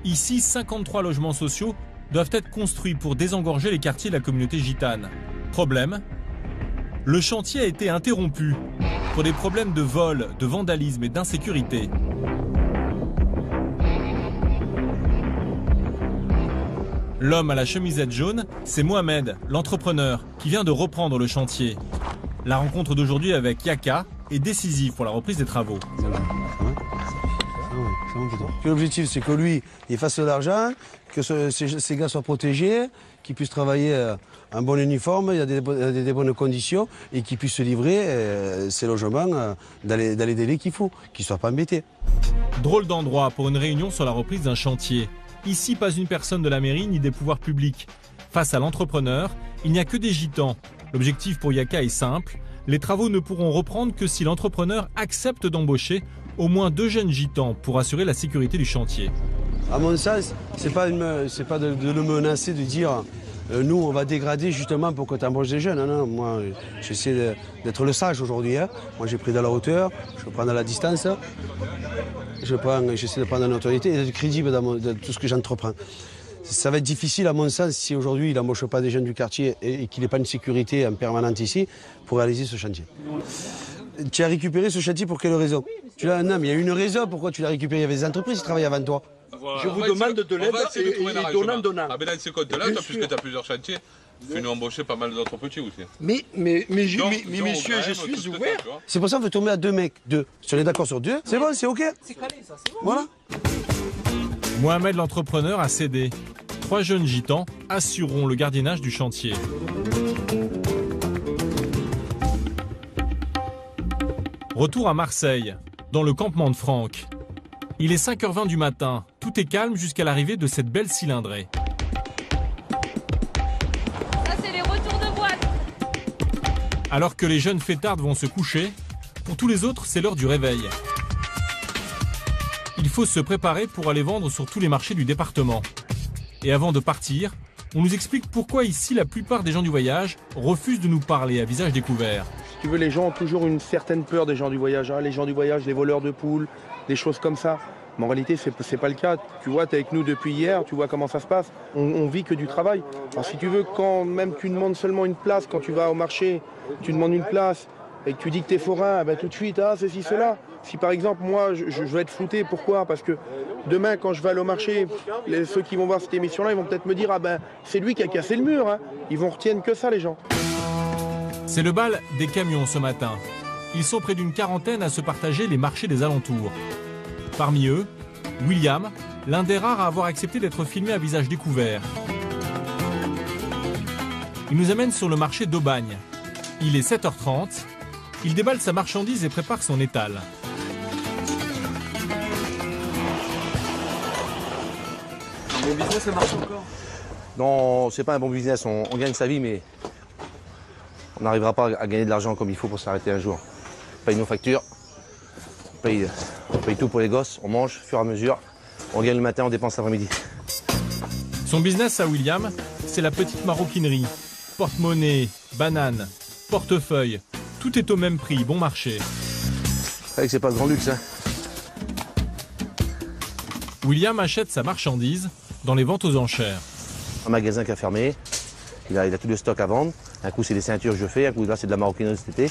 Ici, 53 logements sociaux doivent être construits pour désengorger les quartiers de la communauté gitane. Problème, le chantier a été interrompu pour des problèmes de vol, de vandalisme et d'insécurité. L'homme à la chemisette jaune, c'est Mohamed, l'entrepreneur, qui vient de reprendre le chantier. La rencontre d'aujourd'hui avec Yaka est décisive pour la reprise des travaux. L'objectif, c'est que lui, il fasse de l'argent, que ces gars soient protégés, qu'ils puissent travailler en bon uniforme, il y a des bonnes conditions, et qu'ils puissent se livrer ces logements dans les délais qu'il faut, qu'ils ne soient pas embêtés. Drôle d'endroit pour une réunion sur la reprise d'un chantier. Ici, pas une personne de la mairie ni des pouvoirs publics. Face à l'entrepreneur, il n'y a que des gitans. L'objectif pour Yaka est simple. Les travaux ne pourront reprendre que si l'entrepreneur accepte d'embaucher au moins 2 jeunes gitans pour assurer la sécurité du chantier. À mon sens, c'est pas de le menacer, de dire nous on va dégrader justement pour que tu embauches des jeunes. Non, non, moi j'essaie d'être le sage aujourd'hui. Hein. Moi j'ai pris de la hauteur, je prends de la distance, j'essaie de prendre de la notoriété et d'être crédible dans tout ce que j'entreprends. Ça va être difficile à mon sens si aujourd'hui il n'embauche pas des jeunes du quartier et qu'il n'ait pas une sécurité en permanente ici pour réaliser ce chantier. Tu as récupéré ce chantier pour quelle raison? Non, mais il y a une raison pourquoi tu l'as récupéré. Il y avait des entreprises qui travaillaient avant toi. Je vous demande de l'aide et donnant. Ah, mais dans ces comptes-là, puisque tu as plusieurs chantiers, tu nous embaucher pas mal d'autres petits aussi. Mais messieurs, je suis ouvert. C'est pour ça qu'on veut tomber à 2 mecs. 2. Si on est d'accord sur 2, c'est bon, c'est OK. C'est calé, ça, c'est bon. Voilà. Mohamed, l'entrepreneur, a cédé. 3 jeunes gitans assureront le gardiennage du chantier. Retour à Marseille, dans le campement de Franck. Il est 5h20 du matin. Tout est calme jusqu'à l'arrivée de cette belle cylindrée. Ça, c'est les retours de boîte. Alors que les jeunes fêtards vont se coucher, pour tous les autres, c'est l'heure du réveil. Il faut se préparer pour aller vendre sur tous les marchés du département. Et avant de partir, on nous explique pourquoi ici la plupart des gens du voyage refusent de nous parler à visage découvert. Si tu veux, les gens ont toujours une certaine peur des gens du voyage. Hein. Les gens du voyage, les voleurs de poules, des choses comme ça. Mais en réalité, c'est pas le cas. Tu vois, tu es avec nous depuis hier, tu vois comment ça se passe. On vit que du travail. Alors si tu veux, quand même tu demandes seulement une place, quand tu vas au marché, tu demandes une place et que tu dis que tu es forain, ben, tout de suite, ah, ceci, cela. Si par exemple, moi, je vais être flouté, pourquoi? Parce que demain, quand je vais aller au marché, ceux qui vont voir cette émission-là, ils vont peut-être me dire, ah ben, c'est lui qui a cassé le mur. Hein. Ils vont retenir que ça, les gens. C'est le bal des camions ce matin. Ils sont près d'une quarantaine à se partager les marchés des alentours. Parmi eux, William, l'un des rares à avoir accepté d'être filmé à visage découvert. Il nous amène sur le marché d'Aubagne. Il est 7h30. Il déballe sa marchandise et prépare son étal. Un bon business, ça marche encore? Non, c'est pas un bon business. On gagne sa vie, mais on n'arrivera pas à gagner de l'argent comme il faut pour s'arrêter un jour. On paye nos factures, on paye tout pour les gosses, on mange au fur et à mesure. On gagne le matin, on dépense l'après-midi. Son business à William, c'est la petite maroquinerie. Porte-monnaie, bananes, portefeuille, tout est au même prix, bon marché. C'est pas le grand luxe, hein. William achète sa marchandise dans les ventes aux enchères. Un magasin qui a fermé, il a tout le stock à vendre. Un coup c'est des ceintures que je fais, un coup là c'est de la maroquinerie cet été.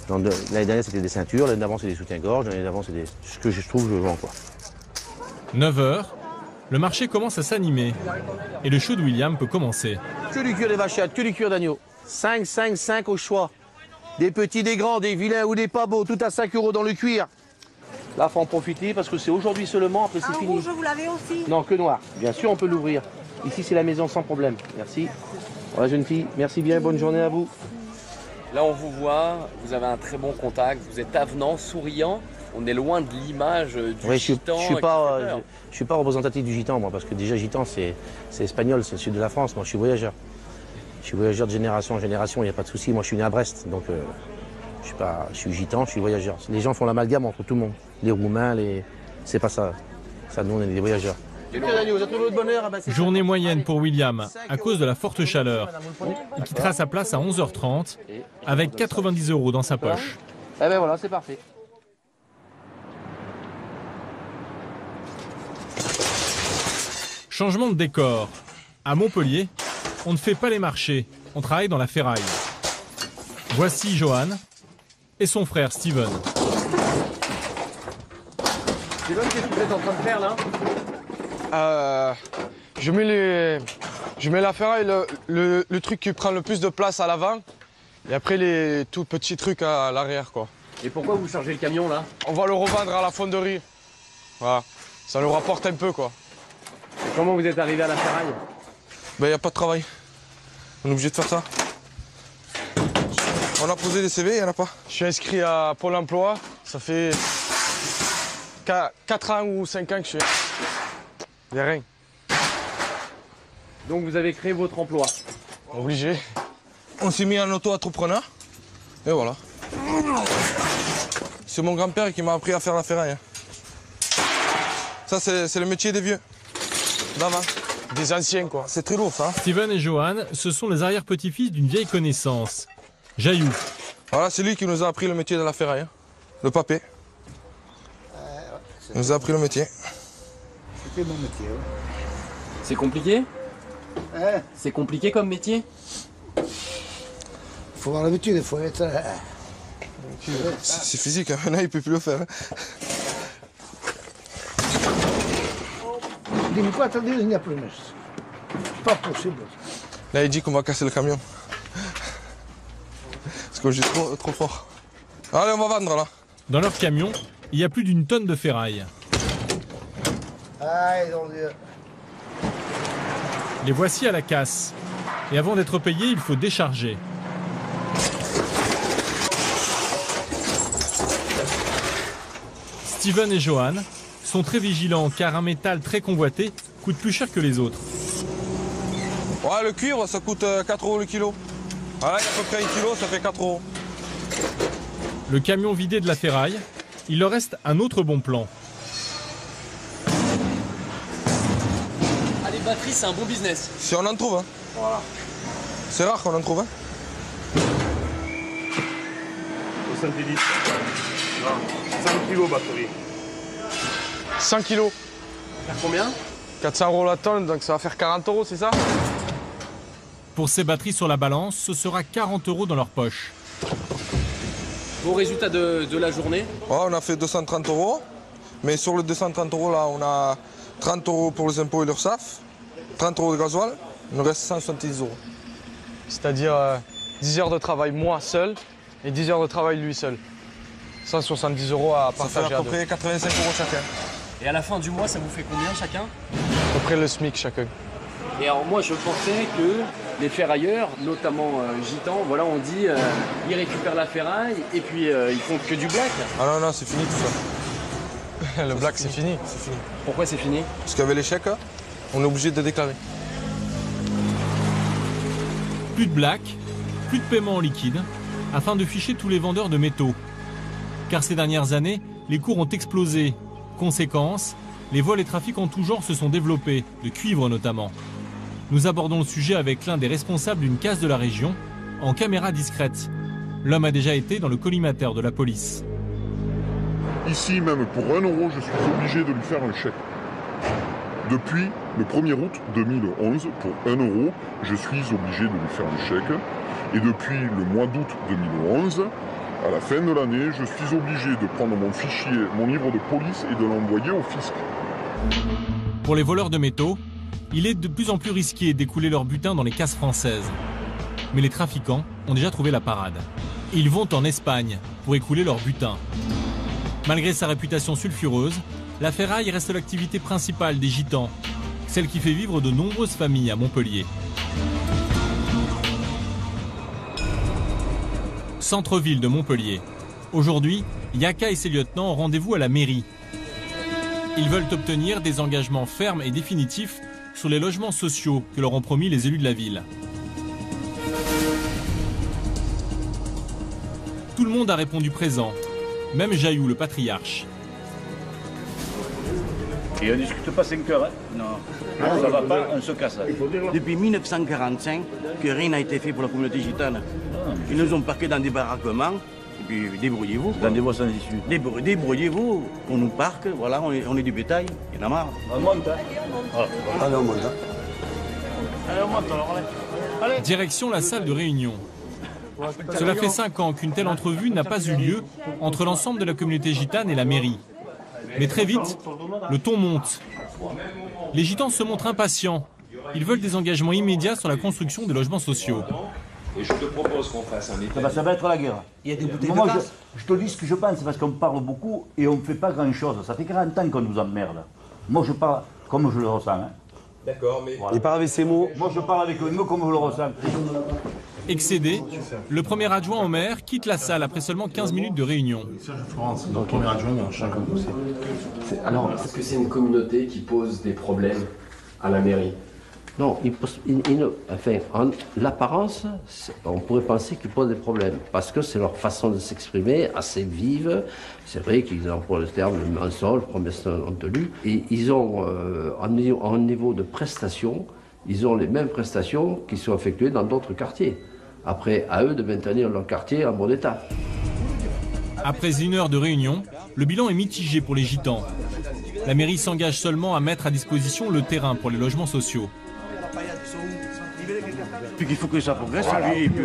L'année dernière c'était des ceintures, l'année d'avant c'est des soutiens-gorge, l'année d'avant c'est ce que je trouve je vends quoi. 9h, le marché commence à s'animer et le show de William peut commencer. Que du cuir des vachettes, que du cuir d'agneau. 5 au choix. Des petits, des grands, des vilains ou des pas beaux, tout à 5 € dans le cuir. Là faut en profiter parce que c'est aujourd'hui seulement, après c'est fini. Rouge, vous l'avez aussi? Non, que noir. Bien sûr on peut l'ouvrir. Ici c'est la maison sans problème. Merci. Voilà jeune fille, merci bien, bonne journée à vous. Là, on vous voit, vous avez un très bon contact, vous êtes avenant, souriant. On est loin de l'image du gitan. Je suis pas représentatif du gitan, moi, parce que déjà, gitan, c'est espagnol, c'est le sud de la France. Moi, je suis voyageur. Je suis voyageur de génération en génération, il n'y a pas de souci. Moi, je suis né à Brest, donc je suis gitan, je suis voyageur. Les gens font l'amalgame entre tout le monde. Les Roumains, c'est pas ça. Ça, nous, on est des voyageurs. Journée moyenne pour William à cause de la forte chaleur. Il quittera sa place à 11h30 avec 90 € dans sa poche. Eh ben voilà, c'est parfait. Changement de décor. À Montpellier, on ne fait pas les marchés, on travaille dans la ferraille. Voici Johan et son frère Steven. Steven, qu'est-ce que vous êtes en train de faire là? Je mets la ferraille, le truc qui prend le plus de place à l'avant, et après les tout petits trucs à l'arrière, quoi. Et pourquoi vous chargez le camion là? On va le revendre à la fonderie. Voilà, ça nous rapporte un peu, quoi. Et comment vous êtes arrivé à la ferraille? Ben, y a pas de travail. On est obligé de faire ça. On a posé des CV, il n'y en a pas. Je suis inscrit à Pôle emploi. Ça fait 4 ans ou 5 ans que je suis. Il n'y a rien. Donc vous avez créé votre emploi? Obligé. On s'est mis en auto-entrepreneur. Et voilà. C'est mon grand-père qui m'a appris à faire la ferraille. Ça, c'est le métier des vieux. D'avant. Des anciens, quoi. C'est très lourd, ça. Steven et Johan, ce sont les arrière-petits-fils d'une vieille connaissance. Jaillou. Voilà, c'est lui qui nous a appris le métier de la ferraille. Le papé. Il nous a appris le métier. C'était mon métier. C'est compliqué? C'est compliqué comme métier? Il faut avoir l'habitude, il faut être... C'est physique, hein. Maintenant il ne peut plus le faire. Dis-moi quoi, t'as dit, il n'y a plus de mèche. C'est pas possible. Là, il dit qu'on va casser le camion. Parce que je suis trop fort. Allez, on va vendre là. Dans leur camion, il y a plus d'une tonne de ferraille. Aïe, mon Dieu. Les voici à la casse. Et avant d'être payés, il faut décharger. Steven et Johan sont très vigilants car un métal très convoité coûte plus cher que les autres. Ouais, le cuivre, ça coûte 4 € le kilo. Voilà, il y a à peu près 1 kilo, ça fait 4 €. Le camion vidé de la ferraille, il leur reste un autre bon plan. Ah, les batteries, c'est un bon business. Si on en trouve, hein. Voilà. C'est rare qu'on en trouve, hein. 70. Non, 100 kilos batterie. 100 kilos. Ça fait combien? 400 € la tonne, donc ça va faire 40 €, c'est ça? Pour ces batteries sur la balance, ce sera 40 € dans leur poche. Bon résultat de la journée? Ouais, on a fait 230 €. Mais sur les 230 € là, on a 30 € pour les impôts et l'URSSAF, 30 € de gasoil, il nous reste 170 €. C'est-à-dire 10 heures de travail moi seul et 10 heures de travail lui seul. 170 € à partager. Ça fait à peu près 85 € chacun. Et à la fin du mois, ça vous fait combien chacun? À peu près le SMIC chacun. Et alors moi, je pensais que les ferrailleurs, notamment gitans, voilà, on dit ils récupèrent la ferraille et puis ils font que du black. Ah non, non, c'est fini tout ça. Le black, c'est fini. C'est fini. Pourquoi c'est fini? Parce qu'avec les chèques, on est obligé de déclarer. Plus de black, plus de paiement en liquide, afin de ficher tous les vendeurs de métaux. Car ces dernières années, les cours ont explosé. Conséquence, les vols et trafics en tout genre se sont développés, de cuivre notamment. Nous abordons le sujet avec l'un des responsables d'une casse de la région, en caméra discrète. L'homme a déjà été dans le collimateur de la police. Ici, même pour 1 €, je suis obligé de lui faire un chèque. Depuis le 1er août 2011, pour 1 €, je suis obligé de lui faire un chèque. Et depuis le mois d'août 2011, à la fin de l'année, je suis obligé de prendre mon fichier, mon livre de police et de l'envoyer au fisc. Pour les voleurs de métaux, il est de plus en plus risqué d'écouler leur butin dans les casses françaises. Mais les trafiquants ont déjà trouvé la parade. Ils vont en Espagne pour écouler leur butin. Malgré sa réputation sulfureuse, la ferraille reste l'activité principale des gitans, celle qui fait vivre de nombreuses familles à Montpellier. Centre-ville de Montpellier. Aujourd'hui, Yaka et ses lieutenants ont rendez-vous à la mairie. Ils veulent obtenir des engagements fermes et définitifs sur les logements sociaux que leur ont promis les élus de la ville. Tout le monde a répondu présent, même Jaillou, le patriarche. Et on ne discute pas 5 heures, hein? Non, ça va pas, on se casse. Depuis 1945, que rien n'a été fait pour la communauté gitane. Ils nous ont parqués dans des baraquements, et puis débrouillez-vous. Dans des voies sans issue. Débrouillez-vous, on nous parque, voilà, on est du bétail, il y en a marre. On monte, hein? Allez, on monte, hein? Allez, on monte alors, allez. Direction la salle de réunion. Cela fait 5 ans qu'une telle entrevue n'a pas eu lieu entre l'ensemble de la communauté gitane et la mairie. Mais très vite, le ton monte. Les gitans se montrent impatients. Ils veulent des engagements immédiats sur la construction des logements sociaux. Et je te propose qu'on fasse un état. Ça va être la guerre. Il y a des bouteilles de gaz. Je te dis ce que je pense, parce qu'on parle beaucoup et on ne fait pas grand-chose. Ça fait 40 ans qu'on nous emmerde. Moi, je parle comme je le ressens. Hein. D'accord, mais... Voilà. Il parle avec ses mots. Moi, je parle avec eux comme je le ressens. Excédé, le premier adjoint au maire quitte la salle après seulement 15 minutes de réunion. Florence, donc premier adjoint, mais un chien comme vous. Alors, est-ce que c'est une communauté qui pose des problèmes à la mairie? Non, enfin, en l'apparence, on pourrait penser qu'ils posent des problèmes, parce que c'est leur façon de s'exprimer, assez vive. C'est vrai qu'ils emploient le terme le mensonge, promesse non tenue, et ils ont, en niveau de prestations, ils ont les mêmes prestations qui sont effectuées dans d'autres quartiers. Après, à eux de maintenir leur quartier en bon état. Après 1 heure de réunion, le bilan est mitigé pour les gitans. La mairie s'engage seulement à mettre à disposition le terrain pour les logements sociaux. Puis il faut que ça progresse, et puis,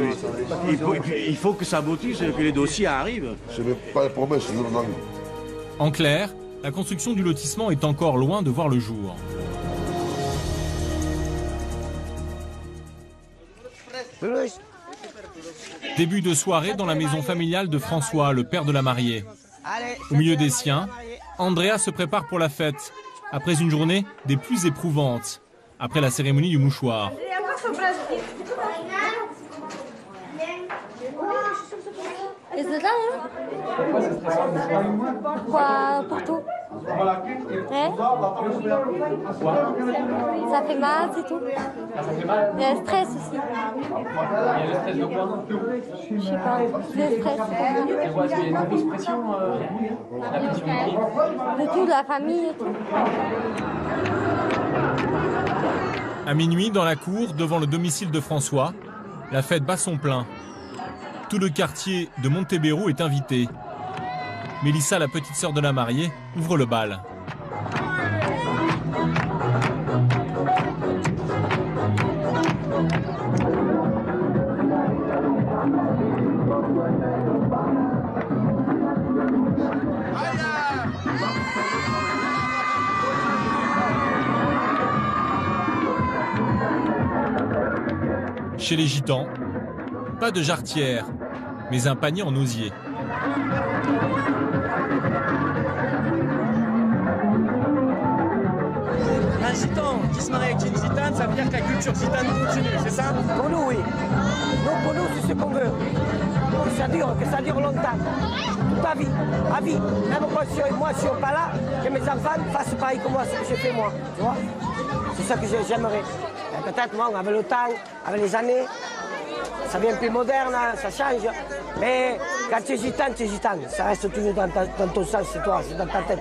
il faut que ça aboutisse, que les dossiers arrivent. Ce n'est pas la promesse, c'est non. En clair, la construction du lotissement est encore loin de voir le jour. Début de soirée dans la maison familiale de François, le père de la mariée. Au milieu des siens, Andrea se prépare pour la fête, après une journée des plus éprouvantes, après la cérémonie du mouchoir. Pour tout. Ça fait mal, c'est tout. Il y a le stress aussi. Il y a le stress de quoi? Je sais pas, le stress. Est-ce qu'il y a une grosse pression? La pression de tout, de la famille et tout. À minuit, dans la cour, devant le domicile de François, la fête bat son plein. Tout le quartier de Montebello est invité. Mélissa, la petite sœur de la mariée, ouvre le bal. Chez les gitans, pas de jarretière, mais un panier en osier. Un gitan qui se marie avec une gitane, ça veut dire que la culture gitane continue, c'est ça? Pour nous, oui. Nous, pour nous, c'est ce qu'on veut. Que ça dure longtemps. Toute la vie, à vie. Même moi, si je suis pas là, que mes enfants fassent pareil que moi, ce que j'ai fait moi. Tu vois? C'est ça que j'aimerais. Peut-être, moi, avec le temps, avec les années, ça devient plus moderne, hein, ça change. Mais quand tu es gitane, tu es gitane. Ça reste toujours dans ton sens, c'est toi, c'est dans ta tête.